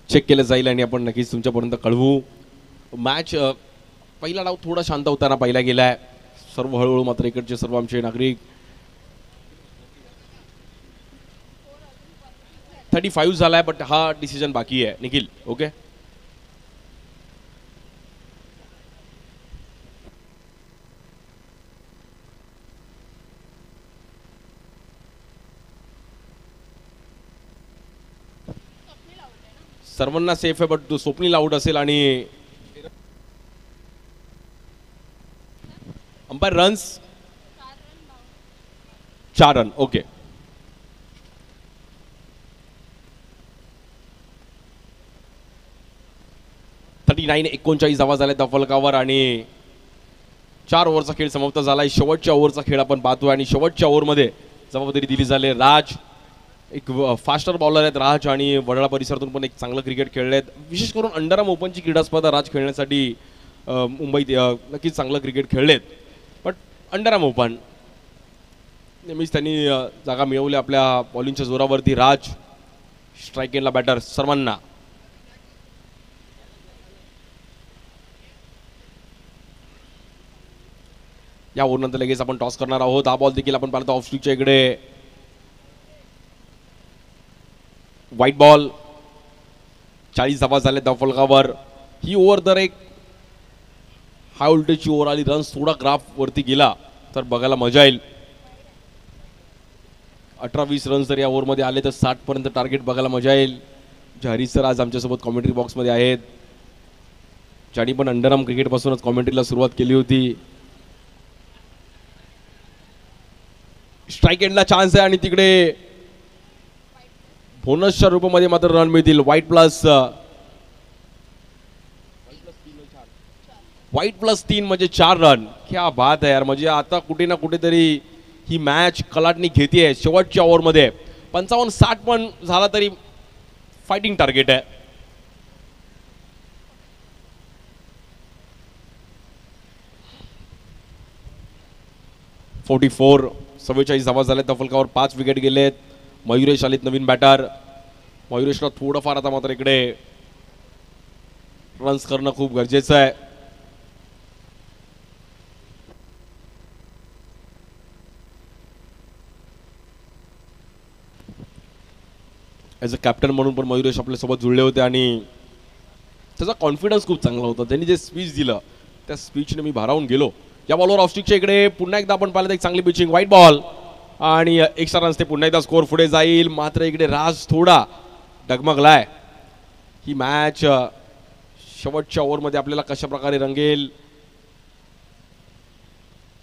Speaker 1: चेक केलं जाईल आणि आपण नक्कीच तुमच्यापर्यंत कळवू. मॅच पहिला डाव थोडा शांत होताना पाहिला गेलाय. सर्व हळूहळू मात्र इकडचे सर्व आमचे नागरिक 35 झालाय बट हा डिसिजन बाकी आहे निखिल. ओके सर्वांना सेफ आहे, बट स्वप्नील आउट असेल आणि अंपायर रन्स 4 रन. ओके. $39 39 धावा झाल्या त्या फलकावर आणि 4 ओव्हरचा खेळ समाप्त झालाय. शेवटच्या ओव्हरचा खेळ आपण पाहतोय आणि शेवटच्या ओव्हरमध्ये जबाबदारी दिली झाली. राज एक फास्टर बॉलर आहेत राज आणि वडाळा परिसरातून पण एक चांगलं क्रिकेट खेळले आहेत. विशेष करून अंडरआर्म ओपनची क्रीडा स्पर्धा राज खेळण्यासाठी मुंबईत नक्कीच चांगलं क्रिकेट खेळलेत. बट अंडरआर्म ओपन नेहमीच त्यांनी जागा मिळवल्या आपल्या बॉलिंगच्या जोरावरती. राज स्ट्राईक एंडला बॅटर सर्वांना. या ओव्हरनंतर लगेच आपण टॉस करणार आहोत. हा बॉल देखील आपण पाहतो ऑफ स्ट्रिकच्या इकडे. White ball. 40 धावा झाले त्या फलकावर. ही ओव्हर जर एक हाय व्होल्टेजची ओव्हर आली, रन्स थोडा ग्राफ वरती गेला तर बघायला मजा येईल. 18-20 रन्स जर या ओव्हरमध्ये आले तर 60 पर्यंत टार्गेट बघायला मजा येईल. हरीश सर आज आमच्यासोबत कॉमेंट्री बॉक्समध्ये आहेत, ज्यांनी पण अंडरआर्म क्रिकेटपासूनच कॉमेंट्रीला सुरुवात केली होती. स्ट्राईक एंडला चान्स आहे आणि तिकडे बोनसच्या रूपामध्ये मात्र रन मिळतील. व्हाईट प्लस 3 म्हणजे 4 रन. क्या बात आहे यार. म्हणजे आता कुठे ना कुठेतरी ही मॅच कलाटणी घेते. शेवटच्या ओव्हरमध्ये 55-60 पण झाला तरी फायटिंग टार्गेट आहे. .44 47 धावा झाल्या त्या फलकावर. 5 विकेट गेलेत. मयुरेश आलेत नवीन बॅटर. मयुरेशला थोडंफार आता मात्र इकडे रन्स करणं खूप गरजेचं आहे. ॲज अ कॅप्टन म्हणून पण मयुरेश आपल्यासोबत जुळले होते आणि त्याचा कॉन्फिडन्स खूप चांगला होता. त्यांनी जे स्पीच दिलं त्या स्पीचने मी भारावून गेलो. या बॉलवर ऑफस्टिकच्या इकडे पुन्हा एकदा आपण पाहिलं एक चांगली पिचिंग. व्हाईट बॉल आणि एक्स्ट्रा रन्स. ते पुन्हा एकदा स्कोर पुढे जाईल. मात्र इकडे राज थोडा डगमगलाय. ही मॅच शेवटच्या ओव्हरमध्ये आपल्याला कशा प्रकारे रंगेल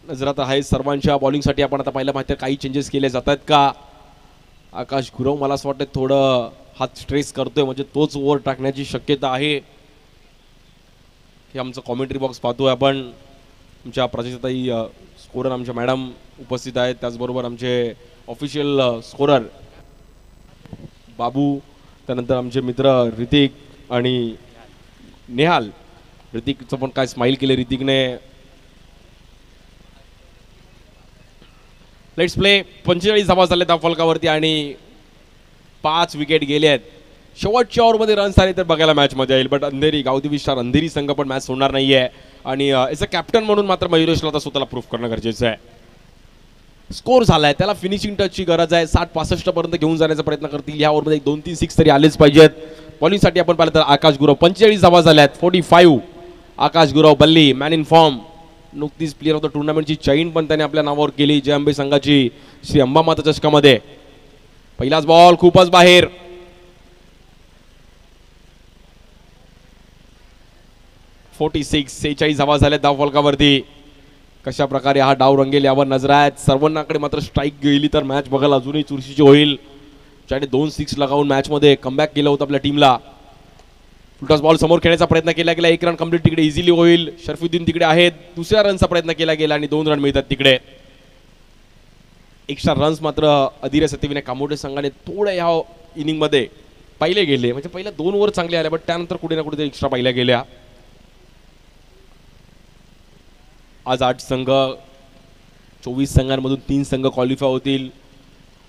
Speaker 1: नजरात आहे सर्वांच्या. बॉलिंगसाठी आपण आता पाहिलं माहिती काही चेंजेस केले जात आहेत का. आकाश गुरव मला असं वाटतं थोडं हात स्ट्रेस करतोय, म्हणजे तोच ओव्हर टाकण्याची शक्यता आहे. हे आमचं कॉमेंट्री बॉक्स पाहतोय आपण. आमच्या प्राजक्ताई स्कोरर आमच्या मॅडम उपस्थित आहेत, त्याचबरोबर आमचे ऑफिशियल स्कोरर बाबू, त्यानंतर आमचे मित्र ऋतिक आणि नेहाल. ऋतिकचं पण काय स्माइल केले ऋतिकने. Let's play. 45 धावा झाले त्या फलकावरती आणि 5 विकेट गेले आहेत. शेवटच्या ओव्हरमध्ये रन्स आले तर बघायला मॅच मजा येईल. बट अंधेरी गावदेवी स्टार अंधेरी संघ पण मॅच सोडणार नाही आहे आणि एज अ कॅप्टन म्हणून मात्र मयुरेशला आता स्वतःला प्रूफ करणं गरजेचं आहे. स्कोर झालाय, त्याला फिनिशिंग टचची गरज आहे. 60-65 पर्यंत घेऊन जाण्याचा प्रयत्न करतील. या ओव्हरमध्ये 2-3 सिक्स तरी आलेच पाहिजेत. बॉलिंगसाठी आपण पाहिलं तर आकाश गुरव 45 धावा झाल्यात. 45. आकाश गुरव बल्ली मॅन इन फॉर्म. नुकतीच प्लेअर ऑफ द टुर्नामेंटची चैन पण त्याने आपल्या नावावर केली जय अंबे संघाची श्री अंबामाता चषकामध्ये. पहिलाच बॉल खूपच बाहेर. .46 धावा झाल्या धाव फलकावरती. कशा प्रकारे हा डाव रंगेल यावर नजर आहेत सर्वांनाकडे. मात्र स्ट्राईक गेली तर मॅच बघायला अजूनही चुरशीची होईल. ज्याने 2 सिक्स लगावून मॅचमध्ये कमबॅक केलं होतं आपल्या टीमला. फुलटॉस बॉल समोर खेळण्याचा प्रयत्न केला गेला. 1 रन कंप्लीट तिकडे इझिली होईल. शरफुद्दीन तिकडे आहेत. दुसऱ्या रनचा प्रयत्न केला गेला आणि 2 रन मिळतात तिकडे. एक्स्ट्रा रन्स मात्र अधीर सत्यविनायक कामोटे संघाने थोड्या ह्या इनिंगमध्ये पाहिले गेले. म्हणजे पहिल्या 2 ओव्हर चांगले आल्या, बट त्यानंतर कुठे ना कुठे एक्स्ट्रा पाहिल्या गेल्या. आज 8 संघ, 24 संघांमधून 3 संघ क्वालिफाय होतील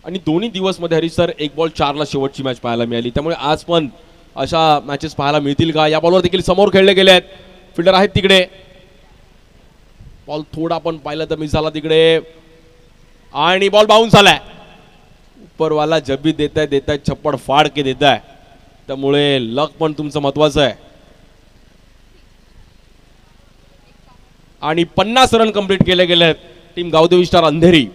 Speaker 1: आणि दोन्ही दिवसमध्ये हरीश सर 1 बॉल 4 ला शेवटची मॅच पाहायला मिळाली. त्यामुळे आज पण अशा मॅचेस पाहायला मिळतील का. या बॉलवर देखील समोर खेळले गेले आहेत. फिल्डर आहेत तिकडे. बॉल थोडा पण पाहिलं तर मिस झाला तिकडे आणि बॉल बाउन्स झालाय. उपरवाला जब भी देता है छप्पड़ फाड़ के देता है. त्यामुळे लक पण तुमचं महत्वाचं आहे. आणि 50 रन कंप्लीट केले गेले आहेत टीम गावदेवी स्टार अंधेरी.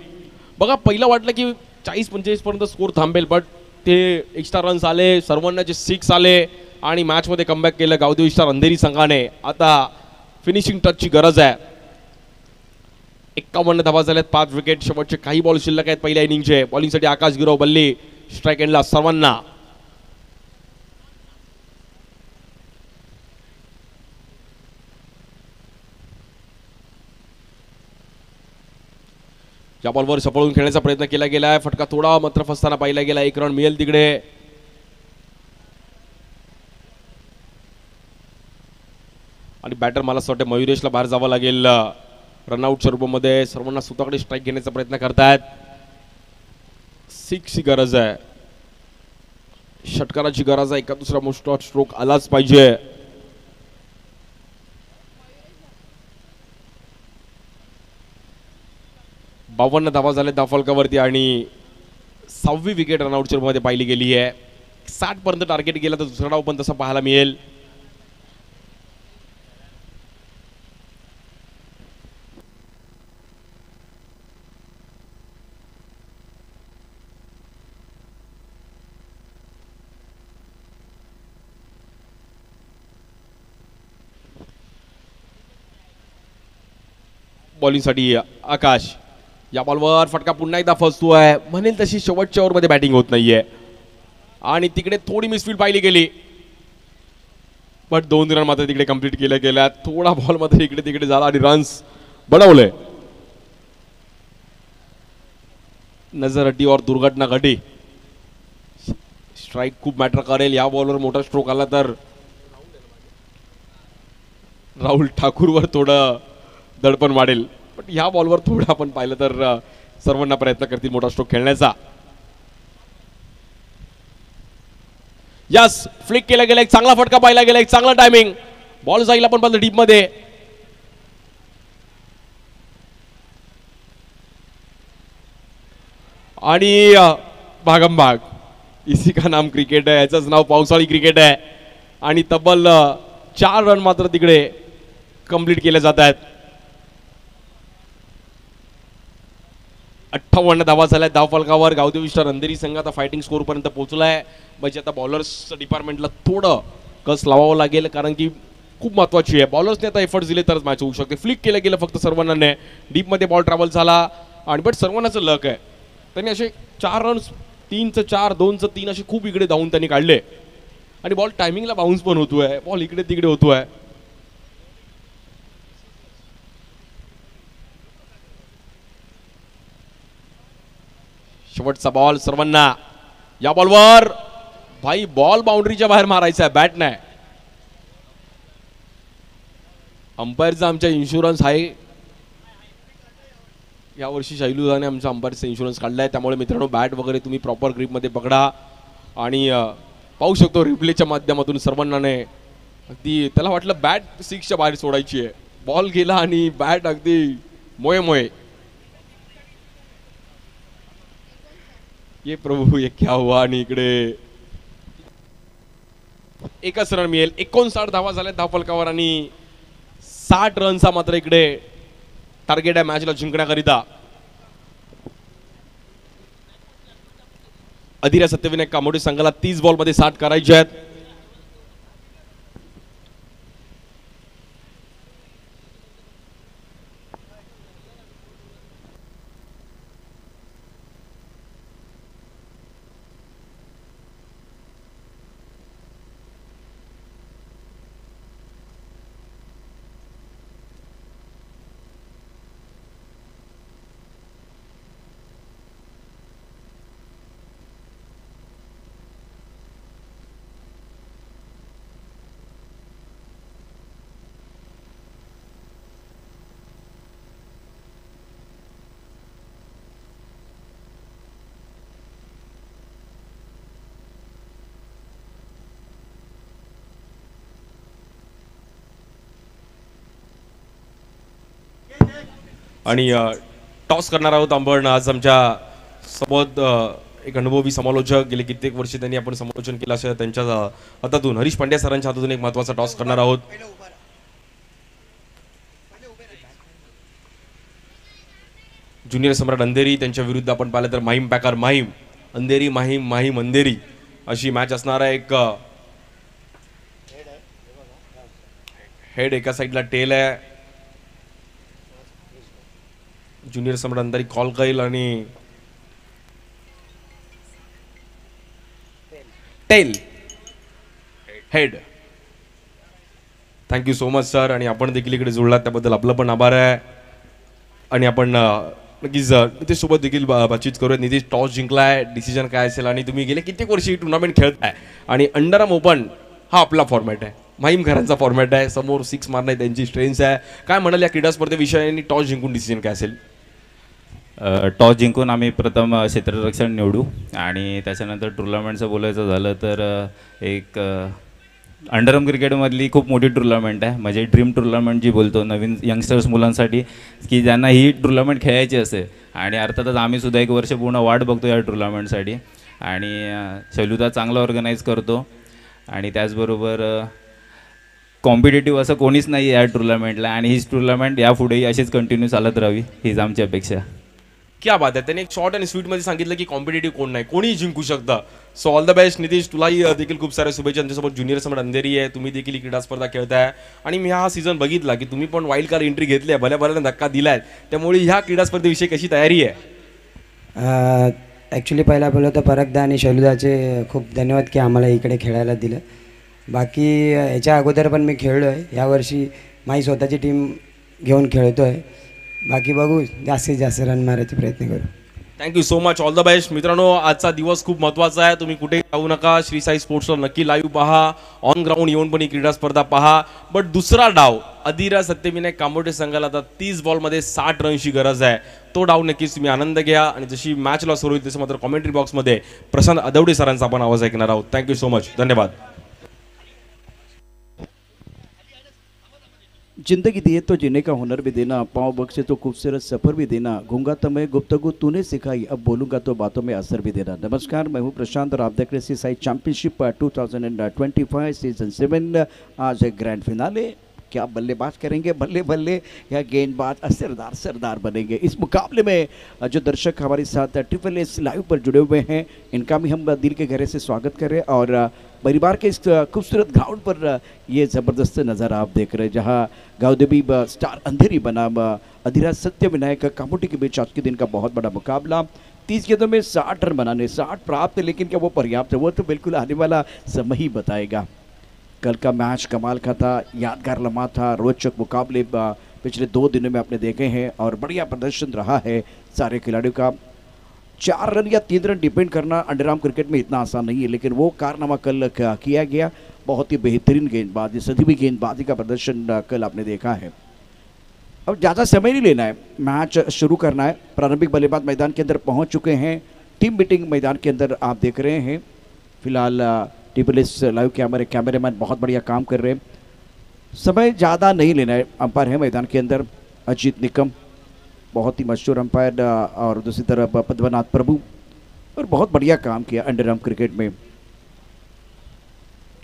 Speaker 1: बघा पहिलं वाटलं की 40-45 पर्यंत स्कोर थांबेल, बट ते एक्स्ट्रा रन्स आले. सर्वांना जे 6 आले आणि मॅच मध्ये कमबॅक केलं गावदेवी स्टार अंधेरी संघाने. आता फिनिशिंग टचची गरज आहे. 51 धावा झाल्यात, 5 विकेट. शेवटचे काही बॉल शिल्लक आहेत पहिल्या इनिंगचे. बॉलिंगसाठी आकाश गिरोह बल्ली, स्ट्राईक एंडला सर्वांना. या बॉलवर सपळून खेळण्याचा प्रयत्न केला गेलाय. फटका थोडा मात्र फसताना पाहिला गेला. 1 रन मिळेल तिकडे. आणि बॅटर मला असं वाटतं मयुरेशला बाहेर जावं लागेल. रनआउटच्या रूपामध्ये सर्वांना स्वतःकडे स्ट्राईक घेण्याचा प्रयत्न करतायत. 6 ची गरज आहे, षटकाराची गरज आहे. एका दुसरा मोठा स्ट्रोक आलाच पाहिजे. बावन्न धावा झाले धावफलकावरती आणि 6वी विकेट रनआउटच्या रूपामध्ये पाहिली गेली आहे. 60 पर्यंत टार्गेट गेला तर दुसरा डाव पण तसा पाहायला मिळेल. बॉलिंगसाठी आकाश. या बॉलवर फटका पुन्हा एकदा फसतोय. म्हणेल तशी शेवटच्या ओव्हरमध्ये बॅटिंग होत नाहीये आणि तिकडे थोडी मिसफील्ड पाहिली गेली. बट 2 रन मात्र तिकडे कंप्लीट केल्या गेल्या. थोडा बॉल मात्र इकडे तिकडे झाला आणि रन्स बनवले. नजर हटी और दुर्घटना घटी. स्ट्राईक खूप मॅटर करेल. या बॉलवर मोठा स्ट्रोक आला तर राहुल ठाकूरवर थोडं दडपण वाढेल. पण ह्या बॉलवर थोडं आपण पाहिलं तर सर्वांना प्रयत्न करतील मोठा स्ट्रोक खेळण्याचा. यस, फ्लिक केला गेला. एक चांगला फटका पाहिला गेला. एक चांगला टायमिंग. बॉल जाईल आपण पाहिलं डीप मध्ये. आणि भागमभाग इसी का नाम क्रिकेट आहे. याचंच नाव पावसाळी क्रिकेट आहे. आणि तब्बल 4 रन मात्र तिकडे कंप्लीट केले जात आहेत. 58 धावा झाल्या धावफलकावर. गावदेवी स्टार अंधेरी संघ आता फायटिंग स्कोर पर्यंत पोहोचलाय. म्हणजे आता बॉलर्स डिपार्टमेंटला थोडं कस लावावं लागेल, कारण की खूप महत्वाची आहे. बॉलर्सने आता एफर्ट्स दिले तरच मॅच होऊ शकते. फ्लिक केलं गेलं फक्त सर्वांना. डीप मध्ये बॉल ट्रॅव्हल झाला आणि बट सर्वांनाच लक आहे. त्यांनी असे 4 रन्स, 3चं 4, 2चं 3 असे खूप इकडे धावून त्यांनी काढले. आणि बॉल टायमिंगला बाउन्स पण होतोय. बॉल इकडे तिकडे होतोय. शेवटचा बॉल सर्वांना. या बॉलवर भाई बॉल बाउंड्रीच्या बाहेर मारायचा आहे, बॅट नाही. अंपायरचा आमच्या इन्शुरन्स आहे. यावर्षी शैलूदाने आमच्या अंपायरचा इन्शुरन्स काढलाय. त्यामुळे मित्रांनो बॅट वगैरे तुम्ही प्रॉपर ग्रीपमध्ये पकडा. आणि पाहू शकतो रिप्लेच्या माध्यमातून सर्वांना अगदी त्याला वाटलं बॅट 6च्या बाहेर सोडायची आहे. बॉल गेला आणि बॅट अगदी मोये मोये. ये प्रभू ये क्या हुआ. आणि इकडे एकच रन मिळेल. 59 धावा झाल्या धावफलकावर आणि 60 रनचा मात्र इकडे टार्गेट आहे मॅचला जिंकण्याकरिता. अधिरा सत्यविनायक कामोडे संघाला 30 बॉलमध्ये 60 करायचे आहेत. आणि टॉस करणार आहोत आपण आज. आमच्या सोबत एक अनुभवी समालोचक, गेले कित्येक वर्ष त्यांनी आपण समालोचन केलं असं त्यांच्या हातातून, हरीश पांड्या सरांच्या हातातून एक महत्त्वाचा टॉस करणार आहोत. ज्युनियर सम्राट अंधेरी त्यांच्या विरुद्ध आपण पाहिलं तर माहीम पॅकर माहीम अंधेरी, माहीम माहीम अंधेरी अशी मॅच असणार आहे. एक हेड एका साईडला टेल आहे. ज्युनियर सम्राट अंधारी कॉल करेल आणि tail head. Thank you so much sir. आणि आपण देखील इकडे जुळलात त्याबद्दल आपलं पण आभार आहे. आणि आपण नक्कीच नितीश सोबत देखील बातचीत करूयात. नितीश टॉस जिंकलाय, डिसिजन काय असेल आणि तुम्ही गेले कित्येक वर्षी ही टुर्नामेंट खेळताय आणि अंडरआर्म ओपन हा आपला फॉर्मॅट आहे, माहीम घरांचा फॉर्मॅट आहे. समोर 6 मारणे त्यांची स्ट्रेंथ आहे. काय म्हणाल या क्रीडा स्पर्धेविषयी आणि टॉस जिंकून डिसिजन काय असेल?
Speaker 2: टॉस जिंकून आम्ही प्रथम क्षेत्ररक्षण निवडू आणि त्याच्यानंतर टुर्नामेंटचं बोलायचं झालं तर एक अंडरआर्म क्रिकेटमधली खूप मोठी टुर्नामेंट आहे, म्हणजे ड्रीम टुर्नामेंट जी बोलतो नवीन यंगस्टर्स मुलांसाठी, की ज्यांना ही टुर्नामेंट खेळायची असते. आणि अर्थातच आम्हीसुद्धा 1 वर्ष पूर्ण वाट बघतो या टुर्नामेंटसाठी. आणि शैलुदा चांगला ऑर्गनाईज करतो आणि त्याचबरोबर कॉम्पिटेटिव्ह असं कोणीच नाही आहे या टुर्नामेंटला. आणि हीच टुर्नामेंट यापुढेही अशीच कंटिन्यू चालत राहावी हीच आमची अपेक्षा.
Speaker 1: क्या बात आहे. त्याने एक शॉर्ट आणि स्वीटमध्ये सांगितलं की कॉम्पिटेटिव्ह कोण नाही, कोणीही जिंकू शकतं. So all the best Nitish. तुलाही देखील खूप साऱ्या शुभेच्छा. त्यांच्यासोबत ज्युनियर सम्राट अंधेरी आहे, तुम्ही देखील क्रीडा स्पर्धा खेळताय आणि मी हा सीझन बघितला की तुम्ही पण वाईल्ड कार्ड एंट्री घेतली आहे, भल्या भल्याने धक्का दिलाय. त्यामुळे ह्या क्रीडा स्पर्धेविषयी कशी तयारी आहे?
Speaker 3: ॲक्च्युली पहिला बोललं तर परकदा आणि शैलुदाचे खूप धन्यवाद की आम्हाला इकडे खेळायला दिलं. बाकी याच्या अगोदर पण मी खेळलो आहे, यावर्षी माझी स्वतःची टीम घेऊन खेळतो आहे. बाकी बघू, जास्तीत जास्त रन मारायचे प्रयत्न करू.
Speaker 1: Thank you so much. All the best. मित्रांनो, आजचा दिवस खूप महत्त्वाचा आहे. तुम्ही कुठेही जाऊ नका. श्री साई स्पोर्ट्सला नक्की लाईव्ह पहा, ऑन ग्राउंड येऊन पण ही क्रीडा स्पर्धा पहा. बट दुसरा डाव अदिरा सत्यविनायक कामोटे संघाला आता 30 बॉलमध्ये 60 रनची गरज आहे. तो डाव नक्कीच तुम्ही आनंद घ्या. आणि जशी मॅचला सुरू होईल तसं मात्र कॉमेंट्री बॉक्समध्ये प्रशांत अदवडे सरांचा आपण आवाज ऐकणार आहोत. Thank you so much. धन्यवाद.
Speaker 4: जिंदगी दिए तो जीने का हुनर भी देना, पाँव बख्शे तो खूबसूरत सफ़र भी देना, गूंगा तो मैं गुफ्तगू तूने सिखाई, अब बोलूँगा तो बातों में असर भी देना. नमस्कार, मैं हूँ प्रशांत और आप देख रहे हैं साई चैंपियनशिप 2025 सीजन 7. आज है ग्रैंड फिनाले. क्या बल्लेबाज करेंगे बल्ले बल्ले या गेंदबाज असरदार सरदार बनेंगे. इस मुकाबले में जो दर्शक हमारे साथ ट्रिपल एस लाइव पर जुड़े हुए हैं, इनका भी हम दिल के गहरे से स्वागत करें. और परिवार के इस खूबसूरत ग्राउंड पर ये ज़बरदस्त नज़ारा आप देख रहे हैं, जहाँ गावदेवी स्टार अंधेरी बनाम अधीरा सत्यविनायक कामोटी के बीच आज के दिन का बहुत बड़ा मुकाबला. 30 गेंदों में 60 रन बनाने, 60 प्राप्त, लेकिन क्या वो पर्याप्त है, वो तो बिल्कुल आने वाला समय ही बताएगा. कल का मैच कमाल का था, यादगार लम्हा था. रोचक मुकाबले पिछले 2 दिनों में आपने देखे हैं और बढ़िया प्रदर्शन रहा है सारे खिलाड़ियों का. 4 रन या 3 रन डिपेंड करना अंडरआर्म क्रिकेट में इतना आसान नहीं है, लेकिन वो कारनामा कल किया गया. बहुत ही बेहतरीन गेंदबाजी, सदी भी गेंदबाजी का प्रदर्शन कल आपने देखा है. अब ज़्यादा समय नहीं लेना है, मैच शुरू करना है. प्रारंभिक बल्लेबाज मैदान के अंदर पहुंच चुके हैं. टीम मीटिंग मैदान के अंदर आप देख रहे हैं. फिलहाल ट्रिपल एस लाइव कैमरेमैन बहुत बढ़िया काम कर रहे हैं. समय ज़्यादा नहीं लेना है. अंपायर है मैदान के अंदर अजीत निकम, बहुत ही मशहूर अंपायर, और दूसरी तरफ पद्मनाथ प्रभु, और बहुत बढ़िया काम किया अंडरआर्म क्रिकेट में.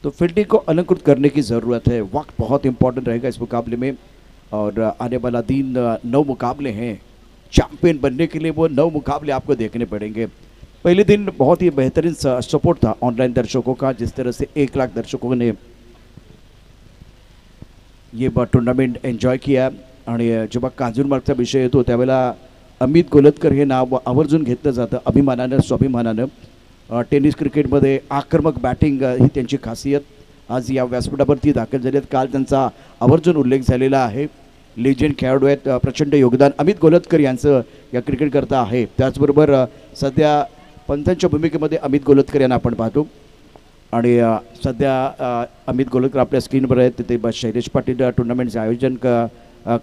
Speaker 4: तो फील्डिंग को अलंकृत करने की ज़रूरत है. वक्त बहुत इंपॉर्टेंट रहेगा इस मुकाबले में. और आने वाला दिन 9 मुकाबले हैं. चैम्पियन बनने के लिए वो 9 मुकाबले आपको देखने पड़ेंगे. पहले दिन बहुत ही बेहतरीन सपोर्ट था ऑनलाइन दर्शकों का, जिस तरह से 1 लाख दर्शकों ने ये टुर्नामेंट एन्जॉय किया. आणि जेव्हा कांजूरमार्गचा विषय येतो त्यावेळेला अमित गोलतकर हे नाव आवर्जून घेतलं जातं अभिमानानं, स्वाभिमानानं. टेनिस क्रिकेटमध्ये आक्रमक बॅटिंग ही त्यांची खासियत. आज या व्यासपीठावरती दाखल झाले आहेत. काल त्यांचा आवर्जून उल्लेख झालेला आहे. लेजंड खेळाडू आहेत, प्रचंड योगदान अमित गोलतकर यांचं या क्रिकेटकरता आहे. त्याचबरोबर सध्या पंचांच्या भूमिकेमध्ये अमित गोलतकर यांना आपण पाहतो. आणि सध्या अमित गोलतकर आपल्या स्क्रीनवर आहेत. तिथे शैलेश पाटील टुर्नामेंटचे आयोजन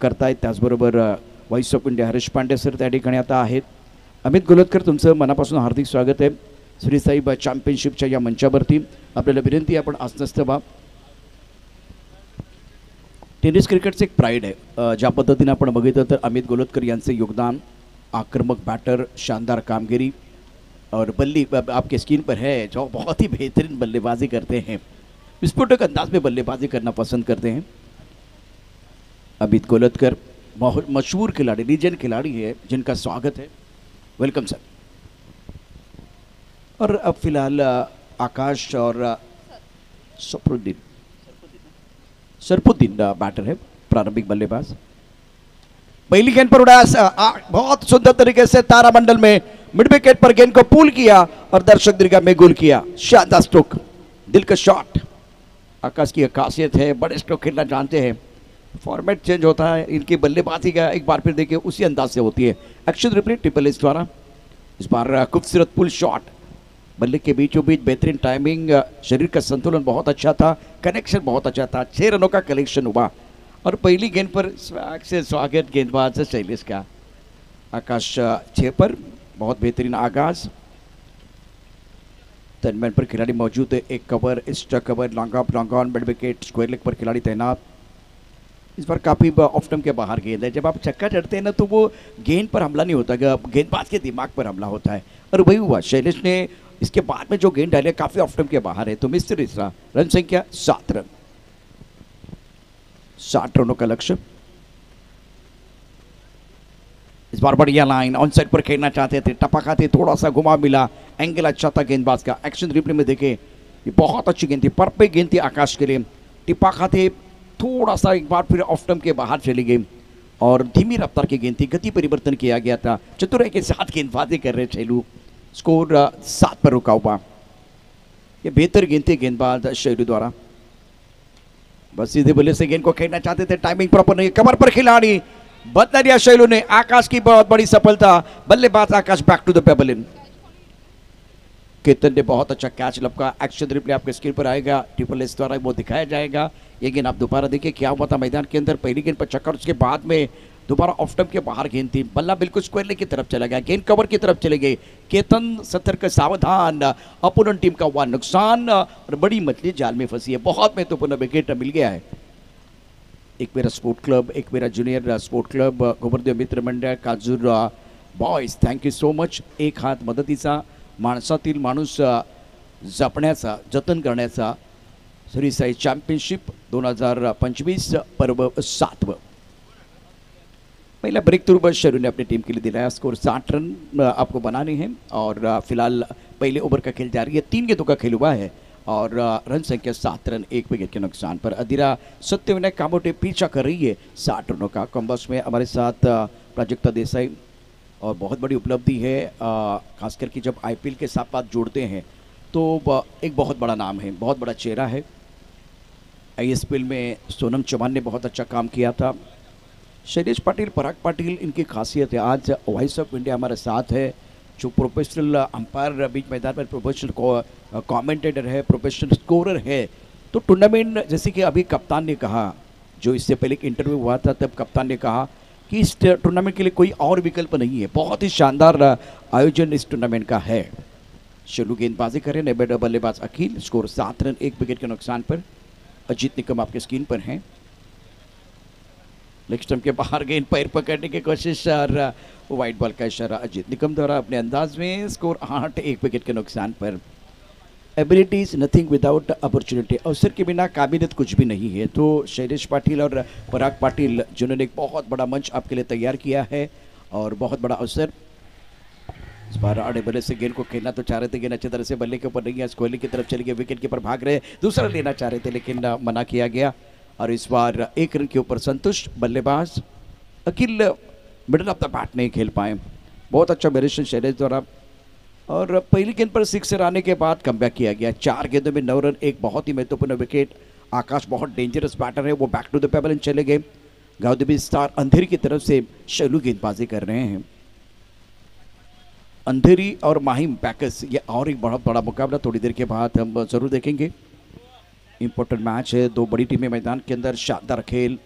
Speaker 4: करतायत. त्याचबरोबर voice of India Harish Pande sir त्या ठिकाणी आता आहेत. अमित गोलतकर, तुमचं मनापासून हार्दिक स्वागत आहे श्री साई चॅम्पियनशिपच्या या मंचावरती. आपल्याला विनंती आपण आसनस्थ व्हा. टेनिस क्रिकेटचं एक प्राईड आहे. ज्या पद्धतीने आपण बघितलं तर अमित गोलतकर यांचे योगदान, आक्रमक बैटर, शानदार कामगिरी, और बल्ली आपके स्क्रीन पर है जो बहुत ही बेहतरीन बल्लेबाजी करते हैं, विस्फोटक अंदाज में बल्लेबाजी करना पसंद करते हैं. अमित गोलतकर बहुत मशहूर खिलाड़ी, लीजेंड खिलाड़ी है, जिनका स्वागत है. Welcome sir. और अब फिलहाल आकाश और सफरुद्दीन सरफुद्दीन बैटर है, प्रारंभिक बल्लेबाज। पहली गेंद पर उड़ाया, बहुत सुंदर तरीके से तारामंडल में मिड विकेट पर गेंद को पुल किया और दर्शक दीर्घा में गोल किया। शानदार स्ट्रोक, दिल का शॉट। आकाश की खासियत है, बड़े स्ट्रोक खेलना जानते हैं। फॉर्मेट चेंज होता है, इनकी बल्लेबाजी का एक बार फिर देखिए उसी अंदाज से होती है। एक्शन रिप्ले ट्रिपल एस द्वारा इस बार खूबसूरत पुल शॉट, बल्ले के बीचों बीच बेहतरीन टाइमिंग, शरीर का संतुलन बहुत अच्छा था, कनेक्शन बहुत अच्छा था, 6 रनों का कलेक्शन हुआ। और पहली गेंद पर स्वैग से स्वागत गेंदबाज शैलेश का। आकाश 6 पर बहुत बेहतरीन आगाज। 10 मैन पर खिलाड़ी मौजूद है, एक cover, extra cover, long off, long on, mid wicket, square leg पर खिलाड़ी तैनात। इस बार काफ़ी ऑफ स्टंप के बाहर गेंद है। जब आप छक्का चढ़ते हैं ना तो वो गेंद पर हमला नहीं होता, गेंदबाज के दिमाग पर हमला होता है, और वही हुआ। शैलेश ने इसके बाद में जो गेंद डाले काफ़ी ऑफ स्टंप के बाहर है, तो मिस्टर इसरा। रन संख्या 7 रन, 60 रनों का लक्ष्य। इस बार बढ़िया लाइन, ऑन साइड पर खेलना चाहते थे, टपका थे, थोड़ा सा घुमा मिला, एंगल अच्छा था गेंदबाज का। एक्शन रिप्ले में देखे, ये बहुत अच्छी गेंद थी, परफेक्ट गेंद थी आकाश के लिए। टिपाखा थे, थोड़ा सा एक बार फिर ऑफ स्टंप के बाहर चली गई और धीमी रफ्तार की गेंद थी, गति परिवर्तन किया गया था। चतुराई के साथ गेंदबाजी कर रहे शैलू। स्कोर 7 पर रुका हुआ। ये बेहतर गेंद थी गेंदबाज शैलू द्वारा। बस सीधे बल्ले से गेंद को खेलना चाहते थे, टाइमिंग प्रॉपर नहीं, कमर पर खिलाड़ी बदला दिया शैलू ने। आकाश की बहुत बड़ी सफलता, बल्लेबाज आकाश back to the pavilion. केतन ने बहुत अच्छा कैच लपका। एक्शन रिप्ले आपके स्क्रीन पर आएगा, ट्रिपल एस द्वारा वो दिखाया जाएगा। ये गेंद आप दोबारा देखिए क्या हुआ था मैदान के अंदर। पहली गेंद पर चक्कर, उसके बाद में दोबारा ऑफ स्टंप के बाहर गेंद थी, बल्ला बिल्कुल स्क्वायर लेग की तरफ चला गया, गेंद कवर की तरफ चले गए। केतन सतर्क सावधान, अपोनेंट टीम का हुआ नुकसान और बड़ी मछली जाल में फंसी है। बहुत महत्वपूर्ण विकेट मिल गया है। एक मेरा स्पोर्ट क्लब, एक मेरा जूनियर स्पोर्ट क्लब, गोवर्धन मित्र मंडळ, काजूर बॉयज, थँक्यू सो मच। एक हात मदतीचा, माणसातील माणूस जपण्याचा, जतन करण्याचा श्री साई चॅम्पियनशिप 2025 पर्व 7व। पहला ब्रेक थ्रू बस शरू ने अपनी टीम के लिए दिलाया। स्कोर 60 रन आपको बनाने हैं और फिलहाल पहले ओवर का खेल जारी है। 3 गेंदों का खेल हुआ है और रन संख्या 7 रन, 1 विकेट के नुकसान पर। अधीरा सत्यविनायक कामोटे पीछा कर रही है 60 रनों का। कॉम्बस में हमारे साथ प्राजक्ता देसाई, और बहुत बड़ी उपलब्धि है, खास करके जब आईपीएल के साथ बात जोड़ते हैं तो एक बहुत बड़ा नाम है, बहुत बड़ा चेहरा है। आईएसपीएल में सोनम चौहान ने बहुत अच्छा काम किया था। शैलेश पाटिल, पराग पाटिल, इनकी खासियत है। आज वॉइस ऑफ इंडिया हमारे साथ है, जो प्रोफेशनल अंपायर बीच मैदान पर प्रोफेशनल कमेंटेटर है, प्रोफेशनल स्कोरर है। तो टूर्नामेंट, जैसे कि अभी कप्तान ने कहा, जो इससे पहले एक इंटरव्यू हुआ था तब कप्तान ने कहा कि इस टूर्नामेंट के लिए कोई और विकल्प नहीं है। बहुत ही शानदार आयोजन इस टूर्नामेंट का है। शैलू गेंदबाजी करें, नेबेड बल्लेबाज अखिल। स्कोर 7 रन, 1 विकेट के नुकसान पर। अजीत निकम आपके स्क्रीन पर हैं। लेग स्टंप के बाहर गेंद पैर पकड़ने की कोशिश और वाइट बॉल का इशारा अजीत निकम द्वारा अपने अंदाज में। स्कोर 8, 1 विकेट के नुकसान पर। Ability is nothing without opportunity, अवसर के बिना काबिलियत कुछ भी नहीं है। तो शैलेश पाटिल और पराग पाटिल, जिन्होंने एक बहुत बड़ा मंच आपके लिए तैयार किया है और बहुत बड़ा अवसर। इस बार आड़े बल्ले से गेंद को खेलना तो चाह रहे थे, गेंद अच्छी तरह से बल्ले के ऊपर नहीं है, कोहली की तरफ चली गई, विकेट कीपर भाग रहे, दूसरा लेना चाह रहे थे लेकिन मना किया गया। और इस बार 1 रन के ऊपर संतुष्ट बल्लेबाज अखिल मिडल ऑफ द बैट नहीं खेल पाए। बहुत अच्छा बैरिस्टर शैलेश द्वारा। और पहली गेंद पर 6 आने के बाद कमबैक किया गया। 4 गेंदों में 9 रन, एक बहुत ही महत्वपूर्ण विकेट। आकाश बहुत डेंजरस बैटर है, वो बैक टू द पेबल चले गए। गाउदेवी स्टार अंधेरी की तरफ से शैलू गेंदबाजी कर रहे हैं। अंधेरी और माहिम पैकर्स, ये और एक बहुत बड़ा मुकाबला थोड़ी देर के बाद हम जरूर देखेंगे। इंपॉर्टेंट मैच है, 2 बड़ी टीमें मैदान के अंदर, शानदार खेल।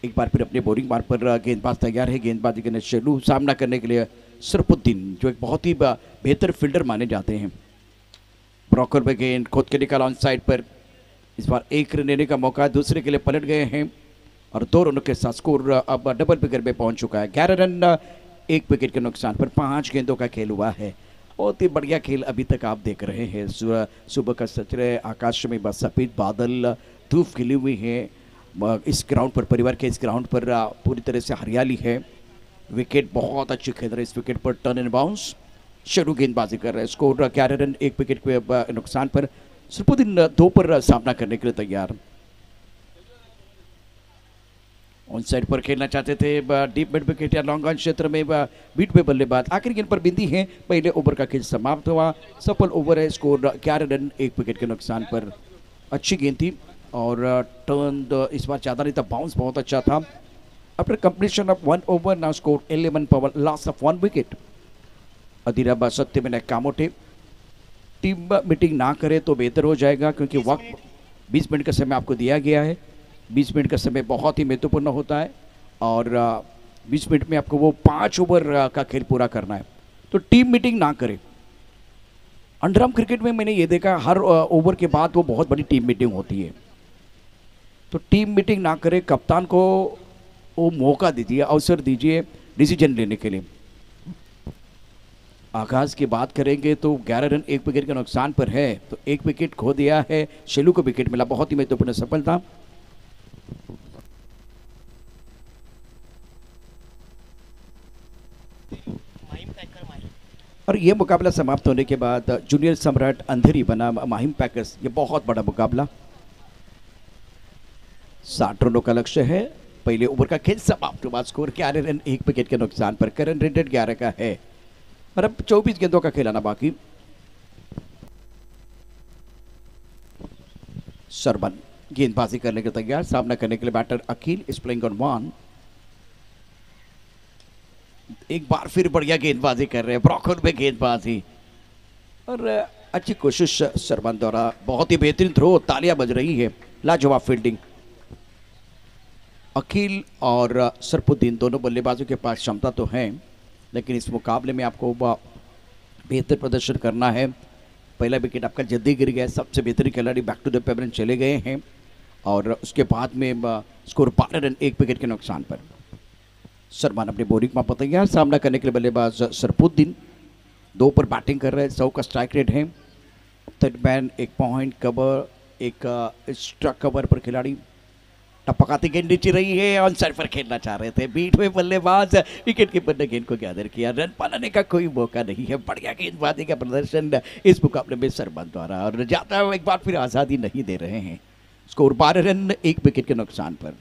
Speaker 4: एक बार फिर अपने बोरिंग मार्ग पर गेंदबाज तैयार है, गेंदबाजी करने शैलू, सामना करने के लिए सरफुद्दीन, जो एक बहुत ही बेहतर फील्डर माने जाते हैं। ब्रॉकर पे गेंद खोद के निकाला on side per. Is bar 1 run लेने का मौका, दूसरे के लिए पलट गए हैं और 2 रनों के साथ स्कोर अब डबल फिगर में पहुंच चुका है। 11 रन, 1 विकेट के नुकसान पर। 5 गेंदों का खेल हुआ है। बहुत ही बढ़िया खेल अभी तक आप देख रहे हैं। सुबह का सचरे, आकाश में बस सफ़ेद बादल, धूप खिली हुई है। इस ग्राउंड पर, परिवार के इस ग्राउंड पर पूरी तरह से हरियाली है। विकेट बहुत अच्छी खेल रहे, इस विकेट पर टर्न एंड बाउंस। शैलू गेंदबाजी कर रहे हैं। स्कोर 11 रन, 1 विकेट के नुकसान पर। सरफुद्दीन 2 पर सामना करने के लिए तैयार। ऑन साइड पर खेलना चाहते थे, डीप मिड विकेट या लॉन्ग ऑन क्षेत्र में बीट पे बल्लेबाज। आखिरी गेंद पर बिंदी है, पहले ओवर का खेल समाप्त हुआ। सफल ओवर है, स्कोर 11 रन 1 विकेट के नुकसान पर। अच्छी गेंद थी और टर्न इस बार ज़्यादा नहीं था, बाउंस बहुत अच्छा था। After completion of 1 over now score 11 power, loss of 1 wicket. अधीरा सत्यविनायक कामोटे, टीम मीटिंग ना करे तो बेहतर हो जाएगा, क्योंकि वक्त 20 मिनट का समय आपको दिया गया है। 20 मिनट का समय बहुत ही महत्वपूर्ण होता है और 20 मिनट में आपको वो 5 ओवर का खेल पूरा करना है, तो टीम मीटिंग ना करें। अंडरआर्म क्रिकेट में मैंने ये देखा, हर ओवर के बाद वो बहुत बड़ी टीम मीटिंग होती है, तो टीम मीटिंग ना करें। कप्तान को वो मौका दीजिए, अवसर दीजिए डिसीजन लेने के लिए। आगाज की बात करेंगे तो 11 रन 1 विकेट के नुकसान पर है, तो 1 विकेट खो दिया है। शेलू को विकेट मिला, बहुत ही महत्वपूर्ण सफलता। और ये मुकाबला समाप्त होने के बाद जूनियर सम्राट अंधेरी बना माहिम पैकर्स। ये बहुत बड़ा मुकाबला, 60 रनों का लक्ष्य है। पहले ओवर का खेल समाप्त हुआ, स्कोर 11 रन 1 विकेट के नुकसान पर। करंट रेटेड 11 का है और अब 24 गेंदों का खेलाना बाकी। सरबन गेंदबाजी करने के तैयार, सामना करने के लिए batter Akeel is playing on 1। एक बार फिर बढ़िया गेंदबाजी कर रहे हैं, ब्रॉकन में गेंदबाजी और अच्छी कोशिश सरबन द्वारा, बहुत ही बेहतरीन थ्रो, तालियां बज रही है, लाजवाब फील्डिंग। अकील और सरफुद्दीन दोनों बल्लेबाजों के पास क्षमता तो है, लेकिन इस मुकाबले में आपको बेहतर प्रदर्शन करना है। पहला विकेट आपका जल्दी गिर गया, सबसे बेहतरीन खिलाड़ी बैक टू द पेवरन चले गए हैं और उसके बाद में स्कोर 12 रन 1 विकेट के नुकसान पर। सरमान अपने बोलिंग में तैयार, सामना करने के लिए बल्लेबाज सरफुद्दीन 2 पर बैटिंग कर रहे हैं, 100 का स्ट्राइक रेट है। थर्ड मैन, एक पॉइंट कवर, एक एक्स्ट्रा कवर पर खिलाड़ी। टपकाती गेंद नीचे रही है, ऑन साइड पर खेलना चाह रहे थे, बीट में बल्लेबाज, विकेट कीपर ने गेंद को गैदर किया। रन पाने का कोई मौका नहीं है, बढ़िया गेंदबाजी का प्रदर्शन इस मुकाबले में सरबन द्वारा, और जाता है एक बार फिर आज़ादी नहीं दे रहे हैं। स्कोर 12 रन 1 विकेट के नुकसान पर।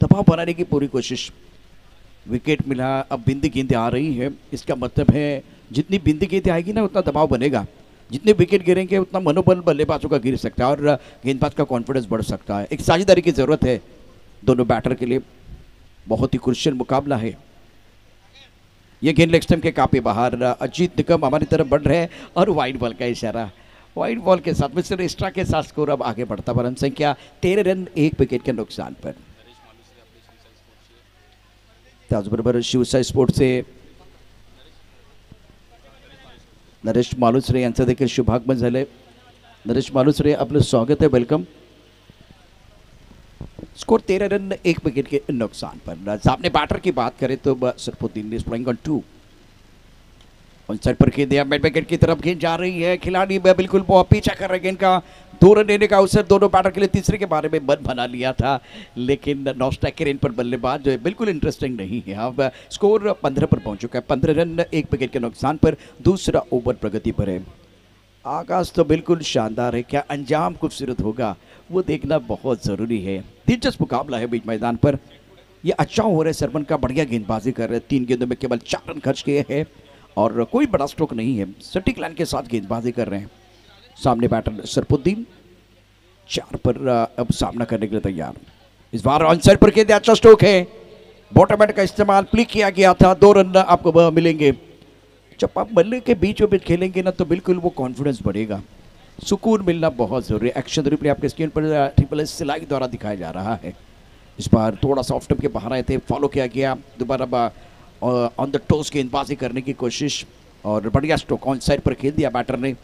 Speaker 4: दबाव बनाने की पूरी कोशिश, विकेट मिला, अब बिंदी गेंदें आ रही है, इसका मतलब है जितनी बिंदी गेंदें आएगी ना उतना दबाव बनेगा, जितने विकेट गिरेंगे उतना मनोबल बल्लेबाजों का गिर सकता है और गेंदबाज का कॉन्फिडेंस बढ़ सकता है। एक साझेदारी की जरूरत है दोनों बैटर के लिए, बहुत ही क्रुशियल मुकाबला है। ये गेंद लेग स्टंप के काफी बाहर, अजीत निकम हमारी तरफ बढ़ रहे हैं और वाइड बॉल का इशारा, वाइड बॉल के साथ मिस्टर एक्स्ट्रा के साथ स्कोर अब आगे बढ़ता, पर रन संख्या 13 रन 1 विकेट के नुकसान पर। त्याचबरोबर शिवसाई स्पोर्ट्स से नरेश मालुसरे यांचं देखील शुभागमन झाले। नरेश मालुसरे, आपलं स्वागत है, वेलकम। स्कोर 13 रन 1 विकेट के नुकसान पर। सामने बैटर की बात करें तो Sarfuddin is playing on 2। On side पर गेंद मिड विकेट की तरफ गेंद जा रही है, खिलाड़ी बिल्कुल पीछा कर रहे गेंद का, 2 रन लेने का अवसर दोनों बैटर के लिए। तीसरे के बारे में मन बना लिया था, लेकिन नौ स्ट्राइक के रेंज पर बल्लेबाज जो है बिल्कुल इंटरेस्टिंग नहीं है। अब स्कोर 15 पर पहुंच चुका है, 15 रन 1 विकेट के नुकसान पर। दूसरा ओवर प्रगति पर है। आगाज तो बिल्कुल शानदार है, क्या अंजाम खूबसूरत होगा वो देखना बहुत ज़रूरी है। दिलचस्प मुकाबला है बीच मैदान पर। ये अच्छा हो रहा है, सरबन का बढ़िया गेंदबाजी कर रहे हैं, 3 गेंदों में केवल 4 रन खर्च किए हैं और कोई बड़ा स्ट्रोक नहीं है, सटीक लाइन के साथ गेंदबाजी कर रहे हैं। सामने बैटर सरफुद्दीन 4 पर अब सामना करने के लिए तैयार। इस बार ऑन साइड पर गेंद, अच्छा स्ट्रोक है, बॉटम हैंड का इस्तेमाल प्ले किया गया था, 2 रन आपको मिलेंगे। जब आप बल्ले के बीच में खेलेंगे ना तो बिल्कुल वो कॉन्फिडेंस बढ़ेगा, सुकून मिलना बहुत ज़रूरी है। एक्शन रिप्ले आपके स्क्रीन पर ट्रिपल एस सिलाई द्वारा दिखाया जा रहा है। इस बार थोड़ा सा ऑफ स्टंप के बाहर आए थे, फॉलो किया गया, दोबारा ऑन द टोस गेंदबाजी करने की कोशिश और बढ़िया स्ट्रोक ऑन साइड पर खेल दिया बैटर ने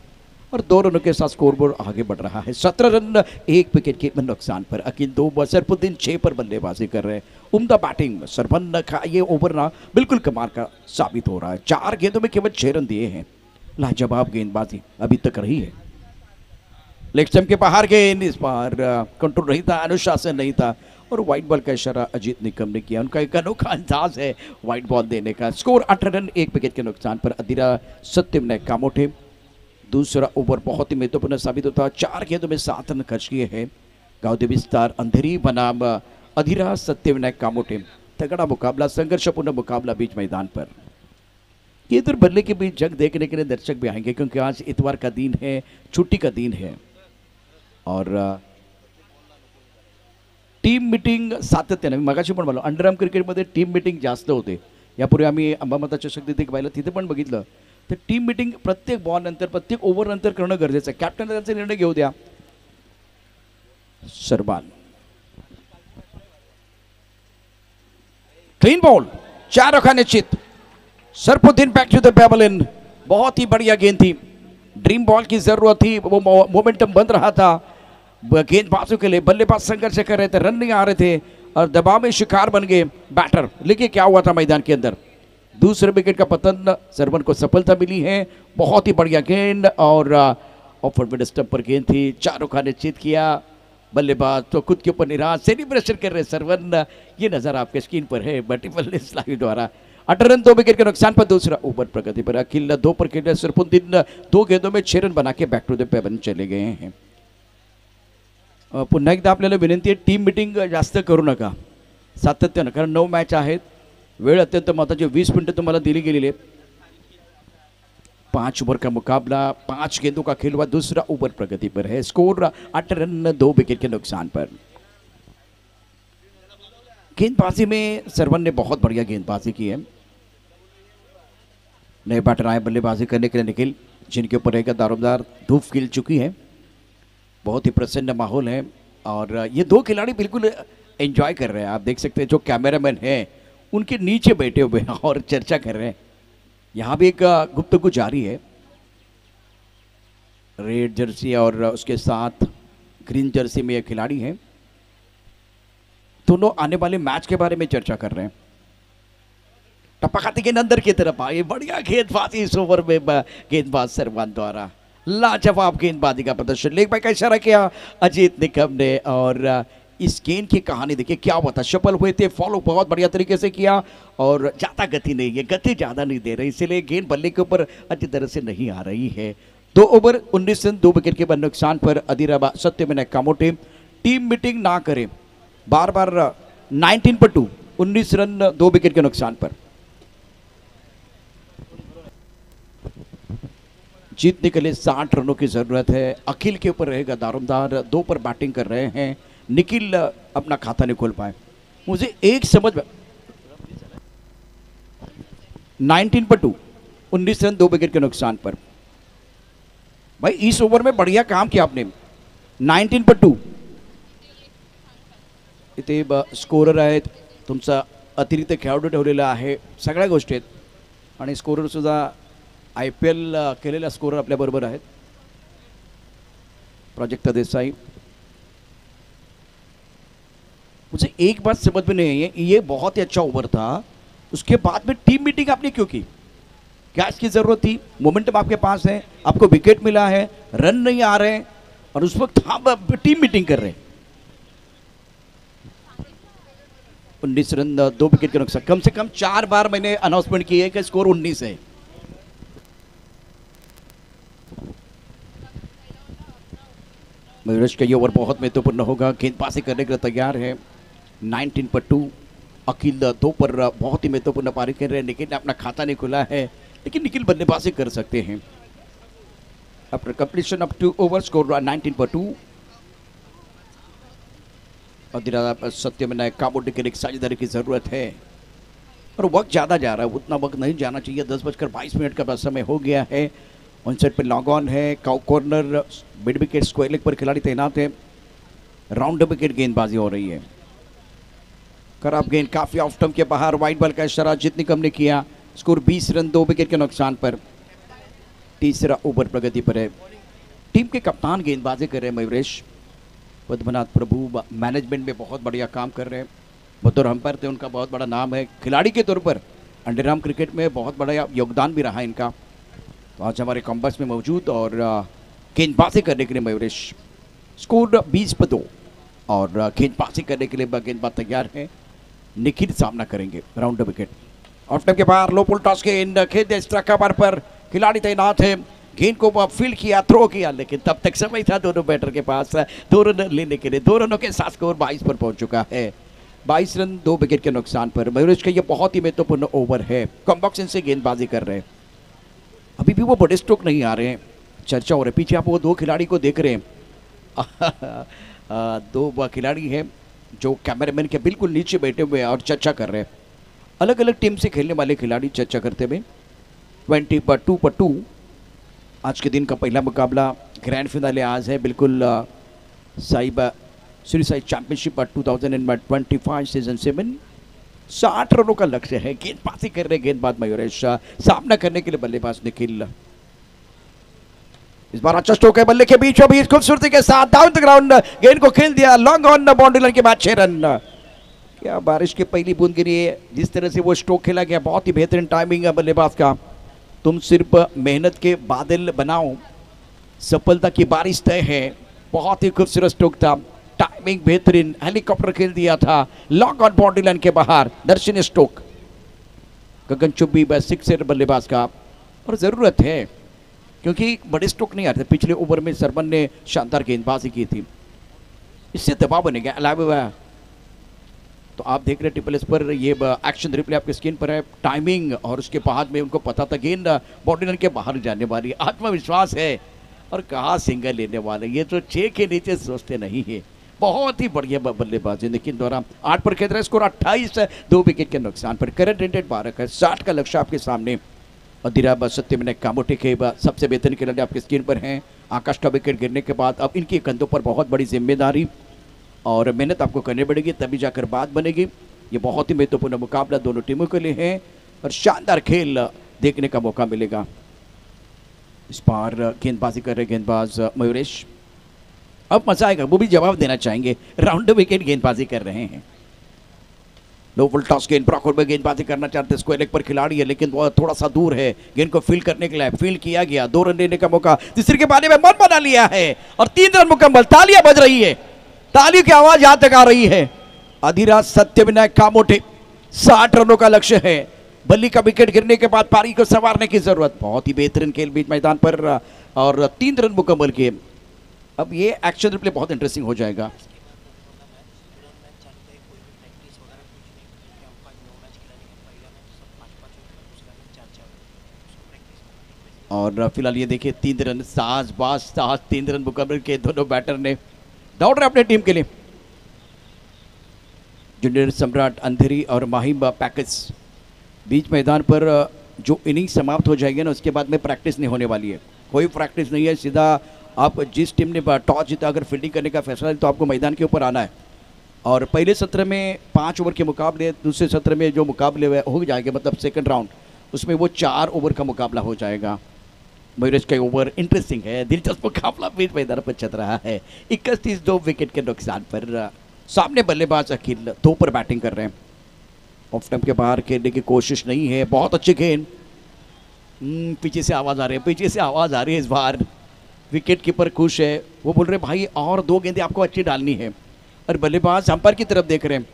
Speaker 4: और 2 रनों के साथ स्कोरबोर्ड आगे बढ़ रहा है। 17 रन 1 विकेट के नुकसान पर। अकील 2, सरफुद्दीन 6 पर बल्लेबाजी कर रहे हैं। उम्दा बैटिंग सरबन का ये ओवर ना बिल्कुल कमाल का साबित हो रहा है, 4 गेंदों में केवल 6 रन दिए हैं। लाजवाब गेंदबाजी अभी तक रही है। लेग स्टंप के बाहर गेंद, इस बार कंट्रोल नहीं था, अनुशासन नहीं था और वाइट बॉल का इशारा अजीत निकम ने किया। उनका एक अनोखा अंदाज है वाइट बॉल देने का। स्कोर 18 रन 1 विकेट के नुकसान पर। अधीरा सत्यविनायक कामोटे, दूसरा ओवर बहुत ही महत्वपूर्ण साबित होता है, 4 गेंदों में 7 रन खर्च किए हैं। गांव देवी स्टार अंधेरी बनाम अधिराज सत्यविनायक कामोटे। तगड़ा मुकाबला, संघर्षपूर्ण मुकाबला बीच मैदान पर। ये इधर बल्ले के बीच जंग देखने के लिए दर्शक भी आएंगे, क्योंकि आज इतवार का दिन है, छुट्टी का दिन है। और टीम मीटिंग सातत्याने, मगाशी पण म्हणलो अंडरआर्म क्रिकेटमध्ये टीम मीटिंग जास्त होते। यापूर्वी आम्ही अंबामाता चषक तिथे पाहिलं, तिथे पण बघितलं तर टीम मीटिंग प्रत्येक बॉल नंतर, प्रत्येक ओव्हर नंतर करणं गरजेचं आहे। कॅप्टन त्यांचा निर्णय घेऊ द्या। सरबान क्लीन बॉल, 4 रखा निश्चित। Sarfuddin back to the pavilion, बहुत ही बढ़िया गेंद थी। ड्रीम बॉल की जरूरत थी, वो मोमेंटम बन रहा था गेंदबाजों के लिए। बल्लेबाज संघर्ष कर रहे थे, रन नहीं आ रहे थे और दबाव में शिकार बन गए बैटर। लेकिन क्या हुआ था मैदान के अंदर, दूसरे विकेट का पतन, सरवन को सफलता मिली है। बहुत ही बढ़िया गेंद और ऑफ मिड स्टंप पर गेंद थी, 4 रखा निश्चित किया। बल्लेबाज तो खुद के ऊपर निराश, सेलिब्रेशन कर रहे सरवन, ये नजर आपके स्क्रीन पर है मल्टीपल लाइव द्वारा। 8 रन 2 विकेट के नुकसान पर दूसरा ओवर प्रगति पर। अखिल 2 पर खेले, सरफुद्दीन 2 गेंदों में 6 रन बना के बैक टू द पेवन चले गए हैं। पुन्हा एकदा आपल्याला विनंती आहे, टीम मीटिंग जास्त करू नका सातत्यानं, कारण 9 मॅच आहेत, वेळ अत्यंत महत्त्वाची। 20 मिनटं तुम्हाला दिली गेलेली आहे। 5 ओवर का मुकाबला, 5 गेंदों का खेल हुआ, दूसरा ओवर प्रगति पर है। स्कोर 8 रन 2 विकेट के नुकसान पर। गेंदबाजी में सरवन ने बहुत बढ़िया गेंदबाजी की है। नए बैटर आए बल्लेबाजी करने के लिए निखिल, जिनके ऊपर एक दारोमदार धूप खिल चुकी है। बहुत ही प्रसन्न माहौल है और ये 2 खिलाड़ी बिल्कुल एंजॉय कर रहे हैं। आप देख सकते हैं जो कैमरामैन हैं उनके नीचे बैठे हुए हैं और चर्चा कर रहे हैं। यहाँ भी एक गुफ्तगू जारी है। रेड जर्सी और उसके साथ ग्रीन जर्सी में ये खिलाड़ी हैं, दोनों आने वाले मैच के बारे में चर्चा कर रहे हैं। टपकाती गेंद अंदर की तरफ आई, बढ़िया गेंदबाजी इस ओवर में गेंदबाज सरवान द्वारा। लाजवाब गेंदबाजी का प्रदर्शन, लेग बाय का इशारा किया अजीत निकम ने। और इस गेंद की कहानी देखिए क्या हुआ था, सफल हुए थे, फॉलो बहुत बढ़िया तरीके से किया और ज़्यादा गति नहीं है, गति ज़्यादा नहीं दे रही, इसलिए गेंद बल्ले के ऊपर अच्छी तरह से नहीं आ रही है। 2 ओवर 19 रन 2 विकेट के नुकसान पर अधिराज सत्यविनायक कामोटे। टीम मीटिंग ना करें, बार बार 19 पर 2, 19 रन 2 विकेट के नुकसान पर। जीतने के लिए 60 रनों की जरूरत है। अखिल के ऊपर रहेगा दारोमदार, 2 पर बैटिंग कर रहे हैं। निखिल अपना खाता नहीं खोल पाए। मुझे एक समझ में 19 पर 2, 19 रन 2 विकेट के नुकसान पर। भाई इस ओवर में बढ़िया काम किया आपने। 19 पर 2 इथे स्कोरर आहेत, तुमचा अतिरिक्त खेळाडू ठेवलेला आहे, सगळ्या गोष्टी आहेत आणि स्कोरर सुद्धा IPL केलेला स्कोरर आपल्या बरोबर आहेत, प्राजक्ता देसाई। मुझे एक बात समझ में नहीं है, ये बहुत ही अच्छा ओवर था, उसके बाद में टीम मीटिंग आपने क्यों की? क्या इसकी जरूरत थी? मोमेंटम आपके पास है, आपको विकेट मिला है, रन नहीं आ रहे और उस वक्त आप टीम मीटिंग कर रहे हैं। 19 रन 2 विकेट के नुकसान। कम से कम 4 बार मैंने अनाउंसमेंट की है कि स्कोर 19 है। मयूरेश का ये ओवर बहुत महत्वपूर्ण होगा, गेंदबाजी करने के लिए तैयार है। 19 पर 2, अखिल 2 पर बहुत ही महत्वपूर्ण पारी कर रहे हैं। निखिल ने अपना खाता नहीं खुला है, लेकिन निखिल बल्लेबाजी कर सकते हैं। After completion of 2 over, score 19 पर 2। अधिराज सत्यविनायक कामोटे के लिए एक साझेदारी की जरूरत है और वक्त ज़्यादा जा रहा है, उतना वक्त नहीं जाना चाहिए। 10:22 का समय हो गया है। ऑन साइड पे लॉन्ग ऑन है, corner mid wicket square leg पर खिलाड़ी तैनात है। राउंड विकेट गेंदबाजी हो रही है, खराब गेंद काफी ऑफ स्टंप के बाहर। वाइड बॉल का इशारा अजीत निकम ने किया। स्कोर 20 रन 2 विकेट के नुकसान पर। तीसरा ओवर प्रगति पर है। टीम के कप्तान गेंदबाजी कर रहे हैं मयूरेश पद्मनाथ प्रभु, मैनेजमेंट में बहुत बढ़िया काम कर रहे हैं। बतौर अंपायर थे, उनका बहुत बड़ा नाम है। खिलाड़ी के तौर पर अंडरआर्म क्रिकेट में बहुत बड़ा योगदान भी रहा इनका। तो आज हमारे कॉम्बस में मौजूद और गेंदबाजी करने के लिए मयूरेश। स्कोर 20 पर 2 और गेंदबाजी करने के लिए गेंदबाज तैयार है। निखिल सामना करेंगे राउंड विकेट। ऑफ टाइम के बाहर लो पुल टॉस गेंद, खेद एक्स्ट्रा कवर पर खिलाड़ी तैनात है। गेंद को फील्ड किया, थ्रो किया, लेकिन तब तक समय था दोनों बैटर के पास 2 रन लेने के लिए। 2 रनों के साथ स्कोर 22 पर पहुंच चुका है। 22 रन 2 विकेट के नुकसान पर। मयूरेश का ये बहुत ही महत्वपूर्ण ओवर है। कॉम्बॉक्सन से गेंदबाजी कर रहे हैं, अभी भी वो बड़े स्ट्रोक नहीं आ रहे हैं। चर्चा हो रही है, पीछे आप वो दो खिलाड़ी को देख रहे हैं दो खिलाड़ी हैं जो कैमरामैन के बिल्कुल नीचे बैठे हुए हैं और चर्चा कर रहे हैं। अलग अलग टीम से खेलने वाले खिलाड़ी चर्चा करते हुए। 20/2 आज के दिन का पहला मुकाबला, ग्रैंड फिनाले आज है। बिल्कुल श्री साई चैंपियनशिप 2025 सीजन 7। 60 रनों का लक्ष्य है। गेंदबाजी कर रहे गेंदबाज मयूरेश, सामना करने के लिए बल्लेबाज निखिल। इस बार अच्छा स्ट्रोक है बल्ले के बीचों बीच खूबसूरती के साथ डाउन द ग्राउंड, गेंद को खेल दिया लॉन्ग ऑन बाउंड्री लाइन के बाद 6 रन। क्या बारिश की पहली बूंद गिरी है, जिस तरह से वो स्ट्रोक खेला गया, बहुत ही बेहतरीन टाइमिंग है बल्लेबाज का। तुम सिर्फ मेहनत के बादल बनाओ, सफलता की बारिश तय है। बहुत ही खूबसूरत स्ट्रोक था, टाइमिंग बेहतरीन, हेलीकॉप्टर खेल दिया था लॉन्ग ऑन बाउंड्री लाइन के बाहर। दर्शनीय स्ट्रोक, गगन चुब्बी सिक्सर बल्लेबाज का, और ज़रूरत है क्योंकि बड़े स्ट्रोक नहीं आते। पिछले ओवर में सरवन ने शानदार गेंदबाजी की थी, इससे दबाव बनेगा। अलावा तो आप देख रहे हैं ट्रिपल एस पर ये एक्शन रिप्ले आपके स्क्रीन पर है। टाइमिंग और उसके बाद में उनको पता था गेंद बाउंड्री लाइन के बाहर जाने वाली, आत्मविश्वास है और कहाँ सिंगल लेने वाले। ये तो 6 के नीचे सोचते नहीं है। बहुत ही बढ़िया बल्लेबाजी लेकिन द्वारा 8 पर खेल रहे, स्कोर 28 है 2 विकेट के नुकसान पर। करंट रेटेड 12 है, 60 का लक्ष्य आपके सामने। अधीरा सत्यविनायक कामोटे के सबसे बेहतरीन खिलाड़ी आपके स्क्रीन पर हैं। आकाश का विकेट गिरने के बाद अब इनके कंधों पर बहुत बड़ी जिम्मेदारी और मेहनत आपको करनी पड़ेगी, तभी जाकर बात बनेगी। ये बहुत ही महत्वपूर्ण मुकाबला दोनों टीमों के लिए है और शानदार खेल देखने का मौका मिलेगा। इस बार गेंदबाजी कर रहे गेंदबाज मयूरेश, अब मजा आएगा, वो भी जवाब देना चाहेंगे। राउंड विकेट गेंदबाजी कर रहे हैं। लो फुल टॉस गेंद ब्रॉकआउट में गेंदबाजी करना चाहते हैं। स्क्वायर लेग पर खिलाड़ी है लेकिन वो थोड़ा सा दूर है, गेंद को फील्ड करने के लिए फील्ड किया गया। 2 रन लेने का मौका, तीसरे के पानी में मन बना लिया है और 3 रन मुकम्मल। तालियां बज रही है, तालियों की आवाज यहां तक आ रही है। अधीरा सत्यविनायक कामोटे, 60 रनों का लक्ष्य है। बल्ली का विकेट गिरने के बाद पारी को संवारने की जरूरत। बहुत ही बेहतरीन खेल बीच मैदान पर और 3 रन मुकम्मल किए। अब ये एक्शन रिप्ले बहुत इंटरेस्टिंग हो जाएगा। और फिलहाल ये देखिए 3 रन, साहस 3 रन मुकम्मल के दोनों बैटर ने। दौड़ रहे अपने टीम के लिए जूनियर सम्राट अंधेरी और माहिम पैकेज। बीच मैदान पर जो इनिंग समाप्त हो जाएगी ना, उसके बाद में प्रैक्टिस नहीं होने वाली है। कोई प्रैक्टिस नहीं है, सीधा आप जिस टीम ने टॉस जीता अगर फील्डिंग करने का फैसला है तो आपको मैदान के ऊपर आना है। और पहले सत्र में 5 ओवर के मुकाबले, दूसरे सत्र में जो मुकाबले हो जाएंगे मतलब सेकंड राउंड, उसमें वो 4 ओवर का मुकाबला हो जाएगा। मयूरेश का ओवर इंटरेस्टिंग है, दिलचस्प मुकाबला बीच मैदान पर चल रहा है। 31 2 विकेट के नुकसान पर। सामने बल्लेबाज अखिल 2 पर बैटिंग कर रहे हैं। ऑफ स्टंप के बाहर खेलने की कोशिश नहीं है, बहुत अच्छी गेंद। पीछे से आवाज़ आ रही है, पीछे से आवाज़ आ रही है। इस बार विकेट कीपर खुश है, वो बोल रहे भाई और 2 गेंदें आपको अच्छी डालनी है। और बल्लेबाज अंपायर की तरफ देख रहे हैं।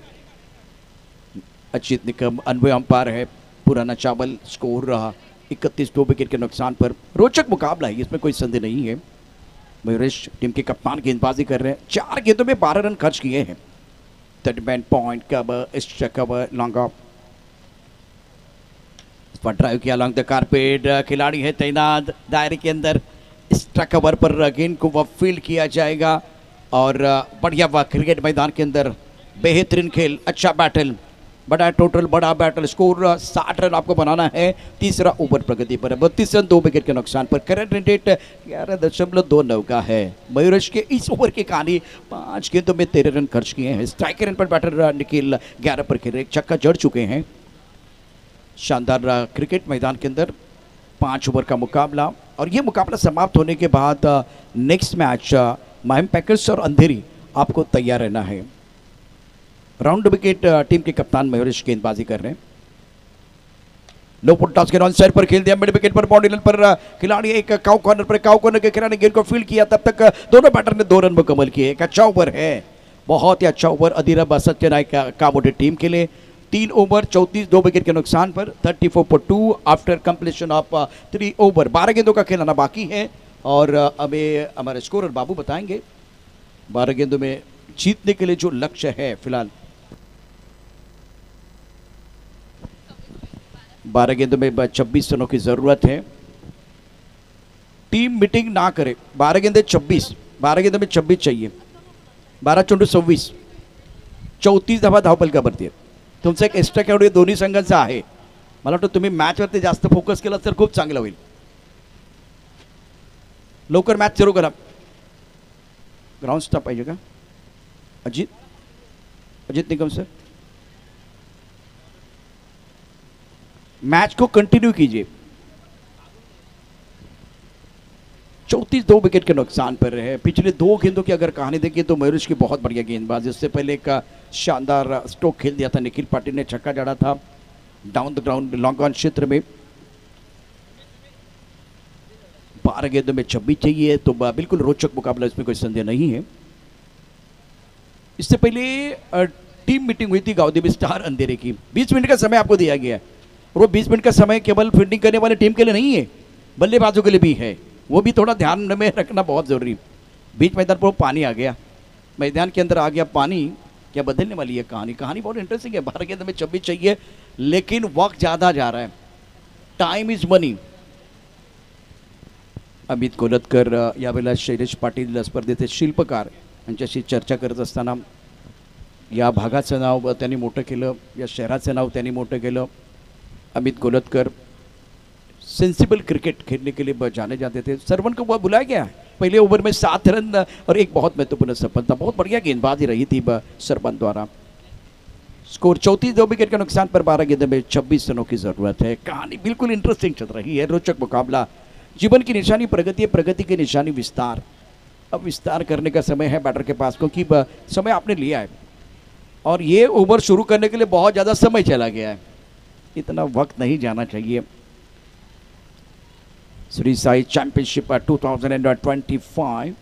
Speaker 4: अचित निकम अनवे अंपायर है, पुराना चावल। स्कोर रहा 31 2 विकेट के नुकसान पर। रोचक मुकाबला है, इसमें कोई संदेह नहीं है। मयूरेश टीम के कप्तान गेंदबाजी कर रहे हैं। 4 गेंदों में 12 रन खर्च किए हैं। 39 point cover, strike cover, long off. Drive किया लॉन्ग द कारपेट, खिलाड़ी है तैनात दायरे के अंदर। स्ट्राइक कवर पर गेंद को वह फील्ड किया जाएगा और बढ़िया वह क्रिकेट मैदान के अंदर बेहतरीन खेल, अच्छा बैटल, बड़ा टोटल, बड़ा बैटल। स्कोर 60 रन आपको बनाना है। तीसरा ओवर प्रगति पर 32 रन 2 विकेट के नुकसान पर। करंट रेट 11.29 का है। मयूरेश के इस ओवर की कहानी 5 गेंदों में 13 रन खर्च किए हैं। स्ट्राइक रन पर बैटर निखिल 11 पर खेल रहे, छक्का जड़ चुके हैं। शानदार क्रिकेट मैदान के अंदर 5 ओवर का मुकाबला और ये मुकाबला समाप्त होने के बाद नेक्स्ट मैच माहिम पैकर्स और अंधेरी आपको तैयार रहना है। राउंड विकेट टीम के कप्तान मयूरेश गेंदबाजी कर रहे हैं। लो पुट टॉस के ऑन साइड पर खेल दिया, मिड विकेट पर बाउंड्री लाइन पर खिलाड़ी एक काउ कॉर्नर के खिलाड़ी गेंद को फील्ड किया। तब तक दोनों बैटर ने 2 रन मुकम्मल किए। एक अच्छा ओवर है, बहुत ही अच्छा ओवर अधीरा सत्यनारायण कामोटे टीम के लिए। 3 ओवर 34 2 विकेट के नुकसान पर। 34 for 2 after completion of 3 over. 12 गेंदों का खेलाना बाकी है और हमें हमारे स्कोरर बाबू बताएंगे 12 गेंदों में जीतने के लिए जो लक्ष्य है फिलहाल। 12 गेंदों में 26 रनों की ज़रूरत है। टीम मीटिंग ना करे। 12 गेंदे 26, 12 गेंदों में 26 चाहिए। 12 चेंडू 26, 34 धावा धावफलकावरती आहेत. तुमचं एक एक्स्ट्रा खेळाडू दोन्ही संघांचा आहे. मला वाटतं तुम्ही मॅचवरती जास्त फोकस केला तर खूप चांगलं होईल. लवकर मॅच सुरू करा. ग्राउंड स्टॉप पाहिजे का? अजित निकम सर, मैच को कंटिन्यू कीजिए. 34 2 विकेट के नुकसान पर रहे. पिछले 2 गेंदों की अगर कहानी देखिए तो मयूरेश की बहुत बढ़िया गेंदबाजी. इससे पहले एक शानदार स्ट्रोक खेल दिया था. निखिल पाटिल ने छक्का जड़ा था down the ground long on क्षेत्र में. 12 गेंदों में 26 चाहिए तो बिल्कुल रोचक मुकाबला, इसमें कोई संदेह नहीं है. इससे पहले टीम मीटिंग हुई थी गाउदेवी स्टार अंधेरे की. 20 मिनट का समय आपको दिया गया है और वो 20 मिनट का समय केवल फील्डिंग करने वाले टीम के लिए नहीं है, बल्लेबाजों के लिए भी है. वो भी थोड़ा ध्यान में रखना बहुत ज़रूरी. बीच मैदान पर पानी आ गया, मैदान के अंदर आ गया पानी. क्या बदलने वाली है कहानी? कहानी बहुत इंटरेस्टिंग है. 12 गेंदों में 26 चाहिए लेकिन वक्त ज़्यादा जा रहा है. टाइम इज मनी. अमित कोलतकर यावेळेला शैलेश पाटील स्पर्धेचे शिल्पकार यांच्याशी चर्चा करत असताना या भागाचं नाव त्यांनी मोठं केलं, या शहराचं नाव त्यांनी मोठं केलं. अमित कोलतकर सेंसिबल क्रिकेट खेलने के लिए जाने जाते थे. सरवन को बुलाया गया. पहले ओवर में 7 रन और एक बहुत महत्वपूर्ण सफलता. बहुत बढ़िया गेंदबाजी रही थी सरवन द्वारा. स्कोर 34 2 विकेट के नुकसान पर 12 गेंदों में 26 रनों की ज़रूरत है. कहानी बिल्कुल इंटरेस्टिंग चल रही है. रोचक मुकाबला. जीवन की निशानी प्रगति है, प्रगति की निशानी विस्तार. अब विस्तार करने का समय है बैटर के पास, क्योंकि समय आपने लिया है और ये ओवर शुरू करने के लिए बहुत ज़्यादा समय चला गया है. इतना वक्त नहीं जाना चाहिए. Shri Sai championship 2025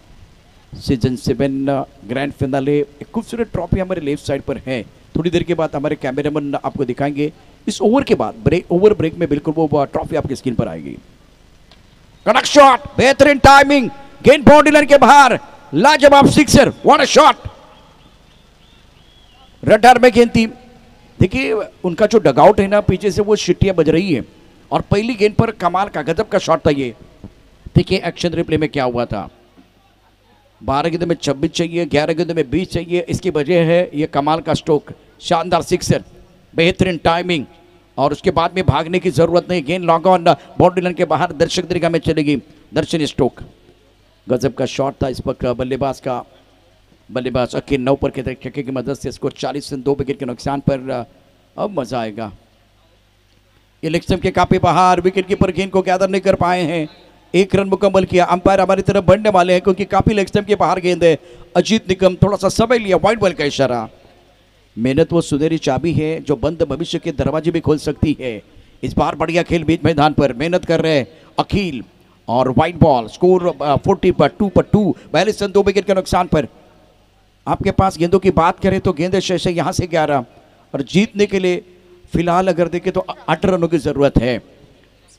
Speaker 4: season 7 grand finale. एक खूबसूरत ट्रॉफी हमारे लेफ्ट साइड पर है. थोड़ी देर के बाद हमारे कैमरामैन आपको दिखाएंगे. इस ओवर के बाद ओवर ब्रेक में बिल्कुल वो ट्रॉफी आपकी स्क्रीन पर आएगी. कड़क शॉट, बेहतरीन टाइमिंग, गेंद बाउंड्री लाइन के बाहर, लाजवाब sixer. What a shot. Radar में गेंद थी. देखिए उनका जो डगआउट है ना, पीछे से वो शिट्टियां बज रही है और पहली गेंद पर कमाल का गजब का शॉट था ये. देखिए एक्शन रिप्ले में क्या हुआ था. 12 गेंदों में 26 चाहिए, 11 गेंदों में 20 चाहिए. इसकी वजह है ये कमाल का स्ट्रोक, शानदार सिक्सर, बेहतरीन टाइमिंग और उसके बाद में भागने की जरूरत नहीं. गेंद लॉन्ग ऑन बाउंड्री लाइन के बाहर दर्शक दीर्घा में चलेगी. दर्शनी स्ट्रोक, गजब का शॉट था इस वक्त बल्लेबाज अकील 9 पर के छक्के की मदद से. स्कोर 40 रन 2 विकेट के नुकसान पर. अब मजा आएगा. ये लेग स्टंप के काफी बाहर, विकेट कीपर गेंद को गैदर नहीं कर पाए हैं. 1 रन मुकम्मल किया. अंपायर हमारी तरफ बढ़ने वाले हैं क्योंकि काफी लेग स्टंप के बाहर गेंद है. अजीत निकम थोड़ा सा समय लिया. वाइड बॉल का इशारा. मेहनत वो सुनहरी चाबी है जो बंद भविष्य के दरवाजे भी खोल सकती है. इस बार बढ़िया खेल बीच मैदान पर मेहनत कर रहे हैं अखिल और वाइड बॉल. स्कोर 40 पर 2 पर 2, 42 रन 2 विकेट के नुकसान पर. आपके पास गेंदों की बात करें तो गेंदे शेष है यहाँ से 11 और जीतने के लिए फिलहाल अगर देखें तो 8 रनों की जरूरत है.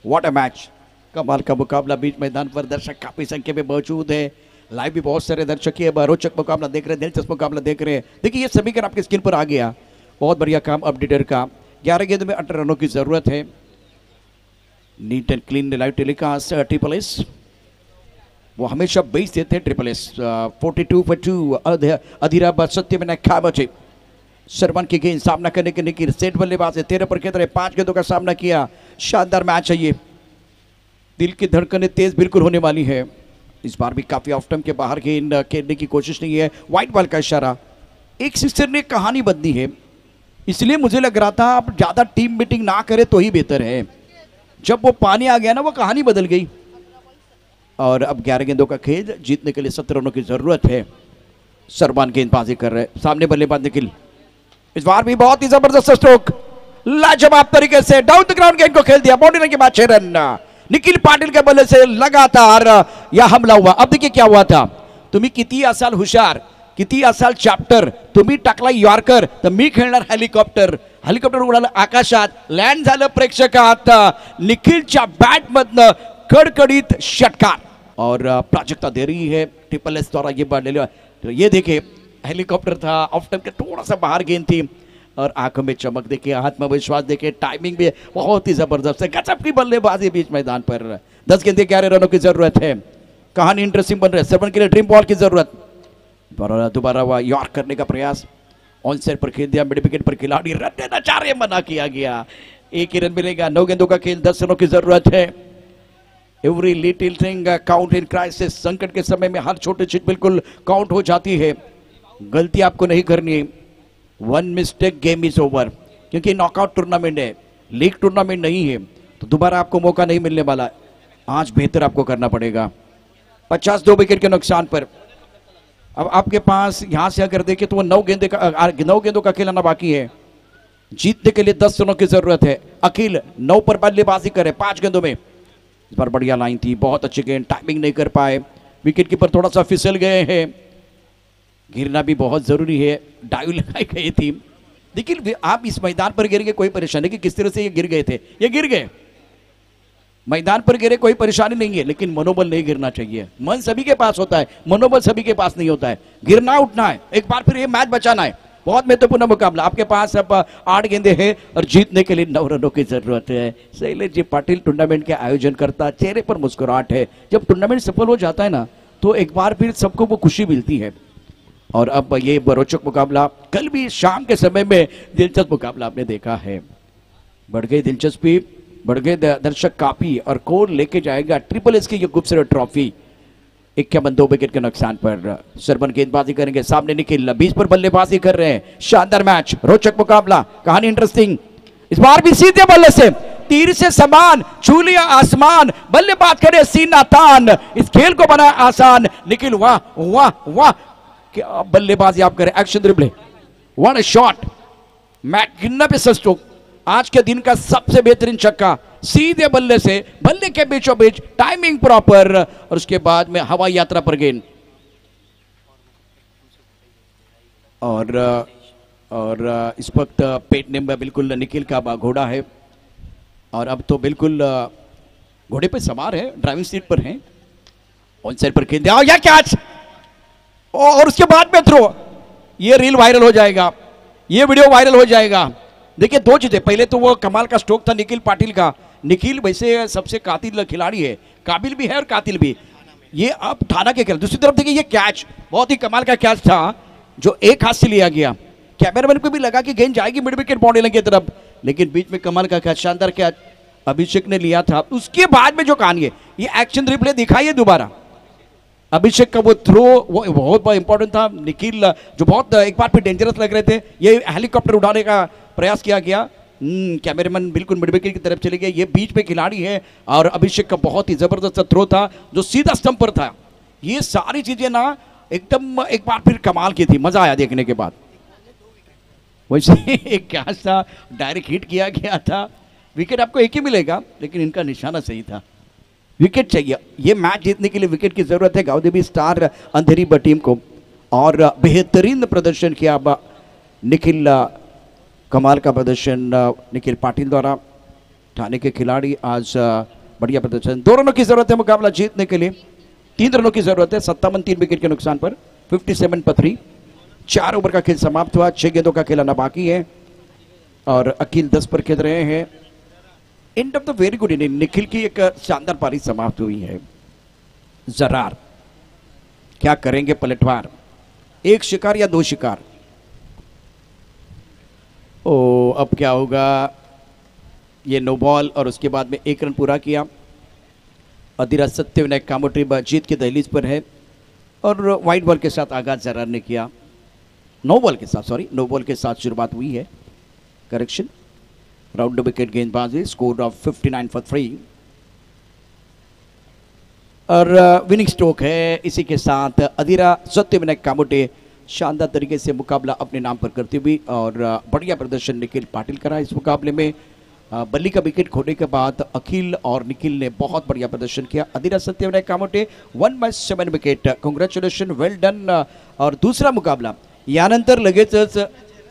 Speaker 4: What a match. कमाल का मुकाबला. बीच मैदान पर दर्शक काफी संख्या में मौजूद है. लाइव भी बहुत सारे दर्शक ये रोचक मुकाबला देख रहे हैं, दिलचस्प मुकाबला देख रहे हैं. देखिए ये समीकरण आपके स्क्रीन पर आ गया. बहुत बढ़िया काम अपडेटर का. 11 गेंद में 8 रनों की जरूरत है. Neat and clean live telecast triple S. वो हमेशा बेस देते हैं ट्रिपल एस. 42 पर 2 अधीरा सत्यविनायक खाबचे. सरवन की गेंद सामना करने के लिए सेट बल्लेबाज है. 13 पर खेल 5 गेंदों का सामना किया. शानदार मैच है ये. दिल की धड़कनें तेज बिल्कुल होने वाली है. इस बार भी काफी ऑफ टाइम के बाहर गेंद खेलने की कोशिश नहीं है. वाइट बॉल का इशारा. एक सिक्सर ने कहानी बदली है, इसलिए मुझे लग रहा था आप ज्यादा टीम मीटिंग ना करें तो ही बेहतर है. जब वो पानी आ गया ना, वो कहानी बदल गई. और अब 11 गेंदों का खेल, जीतने के लिए 17 रनों की जरूरत है. सरबान गेंदबाजी कर रहे, सामने बल्लेबाज निखिल. इस बार भी बहुत ही जबरदस्त स्ट्रोक, लाजवाब तरीके से डाउन द ग्राउंड गेंद को खेल दिया. बाउंड्री के बाद 6 रन. निखिल पाटिल के बल्ले से लगातार यह हमला हुआ. अब देखिए क्या हुआ था. तुम्ही किती असाल हुशार, किती असाल चॅप्टर, तुम्ही टाकला यॉर्कर तर मी खेळणार हेलिकॉप्टर. हेलिकॉप्टर उडालं आकाशात, लँड झालं प्रेक्षकात. निखिलच्या बॅटमधनं कडकडीत षटकार और प्राजक्ता दे रही है ट्रिपल एस द्वारा ये बढ़ ले. ये देखिए हेलीकॉप्टर था, ऑफ टाइम के थोड़ा सा बाहर गेंद थी. और आंखों में चमक देखिए, आत्मविश्वास देखिए, टाइमिंग भी बहुत ही जबरदस्त है, गजब की बल्लेबाजी बीच मैदान पर। 10 गेंदे 11 रनों की जरूरत है, कहानी इंटरेस्टिंग बन रही है। 7 के लिए ड्रीम बॉल की जरूरत, दोबारा वह यॉर्क करने का प्रयास, ऑन साइड पर खेल दिया, मिड विकेट पर खिलाड़ी, रन देना चाह रहे, मना किया गया, 1 ही रन मिलेगा। 9 गेंदों का खेल, 10 रनों की जरूरत है। Every little thing count in crisis, संकट के समय में हर छोटी चीज बिल्कुल काउंट हो जाती है, गलती आपको नहीं करनी है। 1 मिस्टेक गेम इज ओवर, क्योंकि नॉकआउट टूर्नामेंट है, लीग टूर्नामेंट नहीं है, तो दोबारा आपको मौका नहीं मिलने वाला। आज बेहतर आपको करना पड़ेगा। 50 2 विकेट के नुकसान पर। अब आपके पास यहां से अगर देखें तो वो 9 गेंदों का खेलना बाकी है। जीतने के लिए 10 रनों की जरूरत है। अखिल 9 पर बल्लेबाजी करे 5 गेंदों में। इस बार बढ़िया लाइन थी, बहुत अच्छी गेंद, टाइमिंग नहीं कर पाए, विकेट कीपर थोड़ा सा फिसल गए हैं। गिरना भी बहुत जरूरी है, डाइव लगाई गई थी। देखिए आप इस मैदान पर गिर गए, कोई परेशानी कि किस तरह से ये गिर गए थे, ये गिर गए मैदान पर गिरे, कोई परेशानी नहीं है, लेकिन मनोबल नहीं गिरना चाहिए। मन सभी के पास होता है, मनोबल सभी के पास नहीं होता है। गिरना उठना है, एक बार फिर ये मैच बचाना है। बहुत महत्वपूर्ण मुकाबला, आपके पास अब 8 गेंदे हैं और जीतने के लिए 9 रनों की जरूरत है। शैलेश जी पाटिल टूर्नामेंट के आयोजन करता, चेहरे पर मुस्कुराहट है। जब टूर्नामेंट सफल हो जाता है ना, तो एक बार फिर सबको वो खुशी मिलती है। और अब ये रोचक मुकाबला, कल भी शाम के समय में दिलचस्प मुकाबला आपने देखा है। बढ़ गई दिलचस्पी, बढ़ गए दर्शक काफी, और कौन लेके जाएगा ट्रिपल एस की ये खूबसूरत ट्रॉफी। 51 2 विकेट के नुकसान पर सरबन गेंदबाजी करेंगे, सामने निखिल 20 पर बल्लेबाजी कर रहे हैं। शानदार मैच, रोचक मुकाबला, कहानी इंटरेस्टिंग। इस बार भी सीधे बल्ले से तीर से समान छू लिया आसमान, बल्लेबाज करे सीना तान, इस खेल को बनाया आसान। निखिल वाह वाह वाह, क्या बल्लेबाजी आप करें, action dribbling, what a shot. मैट गिनना पे स्ट्रोक, आज के दिन का सबसे बेहतरीन छक्का, सीधे बल्ले से, बल्ले के बीचों बीच, टाइमिंग प्रॉपर, और उसके बाद में हवाई यात्रा पर गेंद। और इस वक्त पेट ने बिल्कुल निखिल का घोड़ा है, और अब तो बिल्कुल घोड़े पे सवार है, ड्राइविंग सीट पर है। ऑन साइड पर गेंद, या कैच, और उसके बाद में थ्रो। ये रील वायरल हो जाएगा, ये वीडियो वायरल हो जाएगा। देखिए 2 चीजें, पहले तो वो कमाल का स्ट्रोक था निखिल पाटिल का। निखिल वैसे सबसे कातिल खिलाड़ी है, काबिल भी है और कातिल भी। ये अब थाना के खेल। दूसरी तरफ देखिए ये कैच, बहुत ही कमाल का कैच था, जो एक हाथ से लिया गया। कैमरामैन को भी लगा कि गेंद जाएगी मिड विकेट बाउंड्री लाइन की तरफ, लेकिन बीच में कमाल का कैच, शानदार कैच अभिषेक ने लिया था। उसके बाद में जो कहानी है, ये एक्शन रिप्ले दिखाइए दोबारा। अभिषेक का वो थ्रो वो बहुत इंपॉर्टेंट था। निखिल जो बहुत एक बार फिर डेंजरस लग रहे थे, ये हेलीकॉप्टर उड़ाने का प्रयास किया गया। कैमरामैन बिल्कुल मिड विकेट की तरफ चले गए। ये बीच पे खिलाड़ी है, और अभिषेक का बहुत ही जबरदस्त थ्रो था जो सीधा स्टंप पर था। ये सारी चीजें ना एकदम एक बार फिर कमाल की थी, मजा आया देखने के बाद। वैसे एक कैच था, डायरेक्ट हिट किया गया था। विकेट आपको एक ही मिलेगा, लेकिन इनका निशाना सही था, विकेट चाहिए। ये मैच जीतने के लिए विकेट की जरूरत है गावदेवी स्टार अंधेरी टीम को, और बेहतरीन प्रदर्शन किया निखिल, कमाल का प्रदर्शन निखिल पाटिल द्वारा। ठाणे के खिलाड़ी आज बढ़िया प्रदर्शन। 2 रनों की जरूरत है मुकाबला जीतने के लिए, 3 रनों की जरूरत है। 57 3 विकेट के नुकसान पर 57 पर 3। 4 ओवर का खेल समाप्त हुआ, 6 गेंदों का खेलना बाकी है, और अखिल 10 पर खेल रहे हैं। End of the very good inning, Nikhil की एक शानदार पारी समाप्त हुई है। जरार क्या करेंगे पलटवार, 1 शिकार या 2 शिकार। ओ अब क्या होगा, ये नो बॉल, और उसके बाद में 1 रन पूरा किया। अधीरा सत्यविनायक कामोटे जीत के दहलीज पर है, और वाइट बॉल के साथ आगाज जरार ने किया। नो बॉल के साथ शुरुआत हुई है, करेक्शन। राउंड विकेट गेंदबाजी, स्कोर ऑफ 59 for 3, और विनिंग स्ट्रोक है। इसी के साथ अधीरा सत्यविनायक कामोटे शानदार तरीके से मुकाबला अपने नाम पर करते हुए, और बढ़िया प्रदर्शन निखिल पाटिल करा इस मुकाबले में। बल्ली का विकेट खोने के बाद अखिल और निखिल ने बहुत बढ़िया प्रदर्शन किया। अधीरा सत्यविनायक कामोटे 1/7 विकेट, कॉन्ग्रॅच्युलेशन, वेल डन। और दूसरा मुकाबला यानंतर लगेचच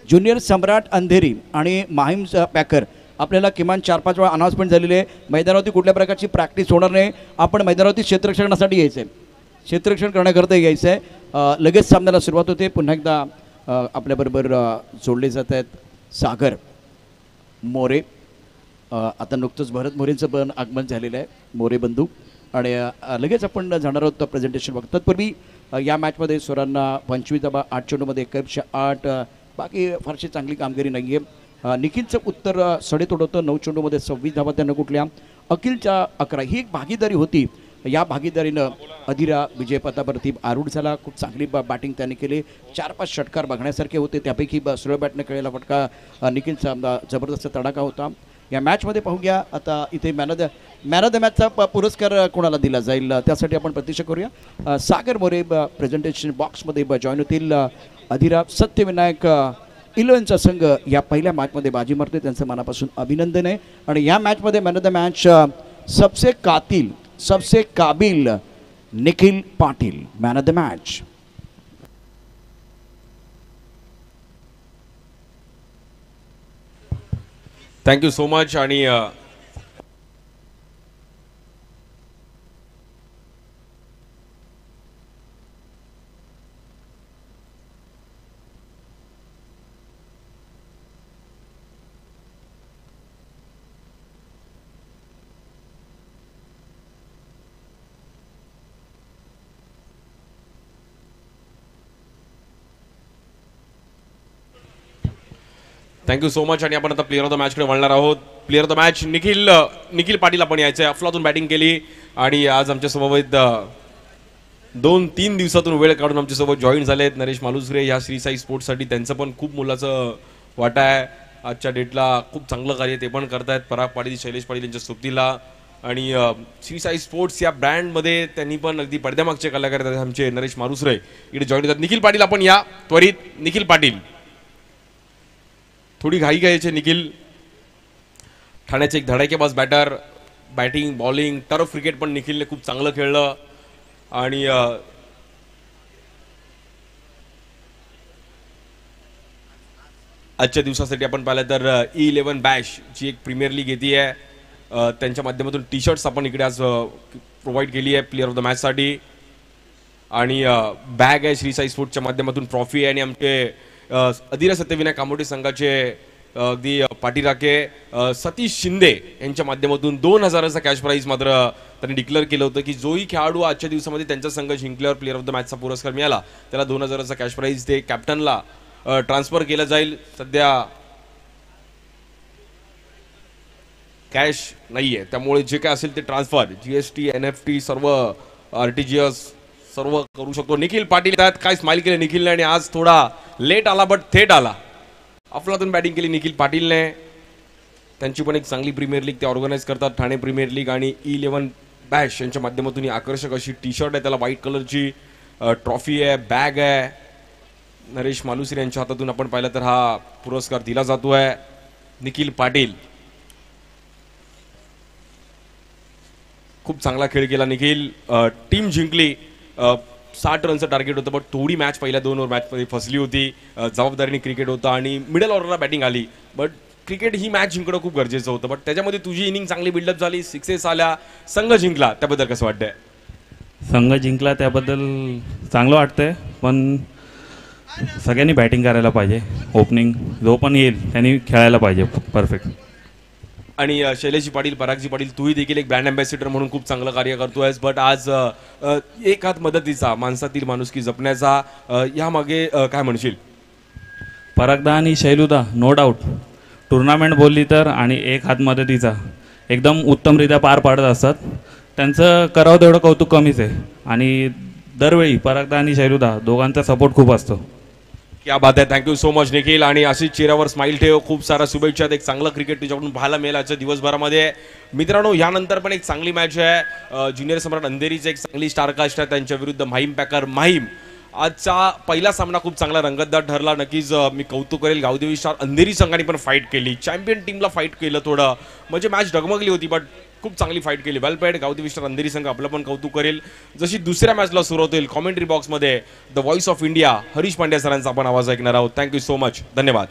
Speaker 4: ज्युनियर सम्राट अंधेरी आणि माहीम पॅकर, आपल्याला किमान 4-5 वेळा अनाउन्समेंट झालेली आहे। मैदानावरती कुठल्या प्रकारची प्रॅक्टिस होणार नाही, आपण मैदानावरती क्षेत्ररक्षणासाठी यायचं आहे, क्षेत्ररक्षण करण्याकरता यायचं आहे। लगेच सामन्याला सुरुवात होते। पुन्हा एकदा आपल्याबरोबर जोडले जात आहेत सागर मोरे. आता नुकतंच भरत मोरेंचं पण आगमन झालेलं आहे, मोरे बंधू. आणि लगेच आपण जाणार आहोत प्रेझेंटेशन बघ. तत्पूर्वी या मॅचमध्ये स्वरांना 25 धावा 8 चेंडूमध्ये 108. बाकी फारशी चांगली कामगिरी नाही आहे. निखिलचं उत्तर सडेतोड होतं, 9 चेंडूमध्ये 26 धावा त्यांना कुठल्या. अखिलच्या 11. ही एक भागीदारी होती. या भागीदारीनं अधिरा विजयपथावरती आरूढ झाला. खूप चांगली बॅटिंग त्याने केली. 4-5 षटकार बघण्यासारखे होते, त्यापैकी स्लो बॅटने खेळलेला फटका निखिलचा जबरदस्त तडाखा होता. या मॅचमध्ये पाहूया आता इथे मॅन ऑफ द मॅचचा पुरस्कार कोणाला दिला जाईल त्यासाठी आपण प्रतीक्षा करूया. सागर मोरे प्रेझेंटेशन बॉक्समध्ये जॉईन होतील. अधिरा सत्यविनायक 11चा संघ या पहिल्या मॅचमध्ये बाजी मारते, त्यांचं मनापासून अभिनंदन आहे. आणि या मॅचमध्ये मॅन ऑफ द मॅच सबसे कातिल सबसे काबिल Nikhil Patil, man of the match.
Speaker 1: Thank you so much. आणि थँक्यू सो मच. आणि आपण आता प्लेअर ऑफ द मॅचकडे वळणार आहोत. Player of the match Nikhil Patil आपण यायचे. अफलातून बॅटिंग केली आणि आज आमच्या सोबत 2-3 दिवसातून वेळ काढून आमच्यासोबत जॉईन झालेत नरेश मालुसरे या श्री साई स्पोर्ट्ससाठी. त्यांचं पण खूप मोलाचं वाटा आहे आजच्या डेटला. खूप चांगलं कार्य ते पण करतायत. पराग पाटील, शैलेश पाटील यांच्या सोबतीला. आणि श्री साई स्पोर्ट्स या ब्रँडमध्ये त्यांनी पण अगदी पडद्यामागचे कलाकार आहेत आमचे नरेश मालुसरे इकडे जॉईन होतात. निखिल पाटील आपण या त्वरित. निखिल पाटील थोडी घाई घ्यायचे. निखिल ठाण्याचे एक धडाकेबाज batter. Batting bowling turf cricket पण निखिलने खूप चांगलं खेळलं. आणि आजच्या दिवसासाठी आपण पाहिलं तर E11 बॅश जी एक प्रीमियर लीग येते आहे, त्यांच्या माध्यमातून टी शर्ट्स आपण इकडे आज प्रोव्हाइड केली आहे प्लेअर ऑफ द मॅचसाठी. आणि बॅग आहे श्री साई स्पोर्ट्सच्या माध्यमातून, ट्रॉफी आहे. आणि आमचे अधिरा सत्यविनायक कामोटे संघाचे अगदी पाठीराखे सतीश शिंदे यांच्या माध्यमातून 2000चा कॅश प्राईज मात्र त्यांनी डिक्लेअर केलं होतं की जोही खेळाडू आजच्या दिवसामध्ये त्यांचा संघ जिंकल्यावर प्लेअर ऑफ द मॅचचा पुरस्कार मिळाला त्याला 2000चा कॅश प्राईज ते कॅप्टनला ट्रान्सफर केलं जाईल. सध्या कॅश नाहीये, त्यामुळे जे काय असेल ते ट्रान्सफर GST NFT सर्व RTGS सर्व करू शकतो. निखिल पाटील त्यात काय स्माइल केले निखिलने. आणि आज थोडा लेट आला बट थेट आला. अफलातून बॅटिंग केली निखिल पाटीलने. त्यांची पण एक चांगली प्रीमियर लीग ते ऑर्गनाईज करतात, ठाणे प्रीमियर लीग. आणि E11 बॅश यांच्या माध्यमातून ही आकर्षक अशी टी शर्ट आहे, त्याला व्हाईट कलरची ट्रॉफी आहे, बॅग आहे. नरेश मालुसरे यांच्या हातातून आपण पाहिलं तर हा पुरस्कार दिला जातो आहे. निखिल पाटील खूप चांगला खेळ केला निखिल. टीम जिंकली. 60 रनचं टार्गेट होतं बट थोडी मॅच पहिल्या 2 ओव्हर मॅचमध्ये फसली होती. जबाबदारीने क्रिकेट होतं आणि मिडल ऑर्डरला बॅटिंग आली. बट क्रिकेट ही मॅच जिंकणं खूप गरजेचं होतं. बट त्याच्यामध्ये तुझी इनिंग चांगली बिल्डअप झाली, 6 आल्या, संघ जिंकला. त्याबद्दल कसं वाटतंय?
Speaker 2: संघ जिंकला त्याबद्दल चांगलं वाटतंय, पण सगळ्यांनी बॅटिंग करायला पाहिजे. ओपनिंग जो पण येईल त्यांनी खेळायला पाहिजे परफेक्ट.
Speaker 1: आणि शैलेशजी पाटील, परागजी पाटील, तूही देखील एक ब्रँड अँबॅसिडर म्हणून खूप चांगलं कार्य करतोयस. बट आज एक हात मदतीचा, माणसातील माणुसकी जपण्याचा, यामागे काय म्हणशील?
Speaker 2: परागदा आणि शैलुदा नो डाऊट टुर्नामेंट बोलली तर आणि एक हात मदतीचा एकदम उत्तमरित्या पार पाडत असतात. त्यांचं करावं तेवढं कौतुक कमीच आहे. आणि दरवेळी परागदा आणि शैलुदा दोघांचा सपोर्ट खूप असतो.
Speaker 1: क्या बात आहे. Thank you so much Nikhil. आणि अशीच चेहऱ्यावर स्माइल ठेव. खूप सारा शुभेच्छा. एक चांगलं क्रिकेट तुझ्याकडून पाहायला मिळेल आजच्या दिवसभरामध्ये. मित्रांनो, यानंतर पण एक चांगली मॅच आहे. ज्युनियर सम्राट अंधेरीचे एक चांगली स्टारकास्ट आहे, त्यांच्या विरुद्ध माहीम पॅकर माहीम. आजचा पहिला सामना खूप चांगला रंगतदार ठरला. नक्कीच मी कौतुक करेल. गावदेवी स्टार अंधेरी संघाने पण फाईट केली, चॅम्पियन टीमला फाईट केलं थोडं, म्हणजे मॅच डगमगली होती बट खूप चांगली फाईट केली. वेल पेड. गावदेवी स्टार अंधेरी संघ आपलं पण कौतुक करेल. जशी दुसऱ्या मॅचला सुरुवात होईल, कॉमेंट्री बॉक्समध्ये the voice of India Harish Pandya सरांचा आपण आवाज ऐकणार आहोत. Thank you so much. धन्यवाद.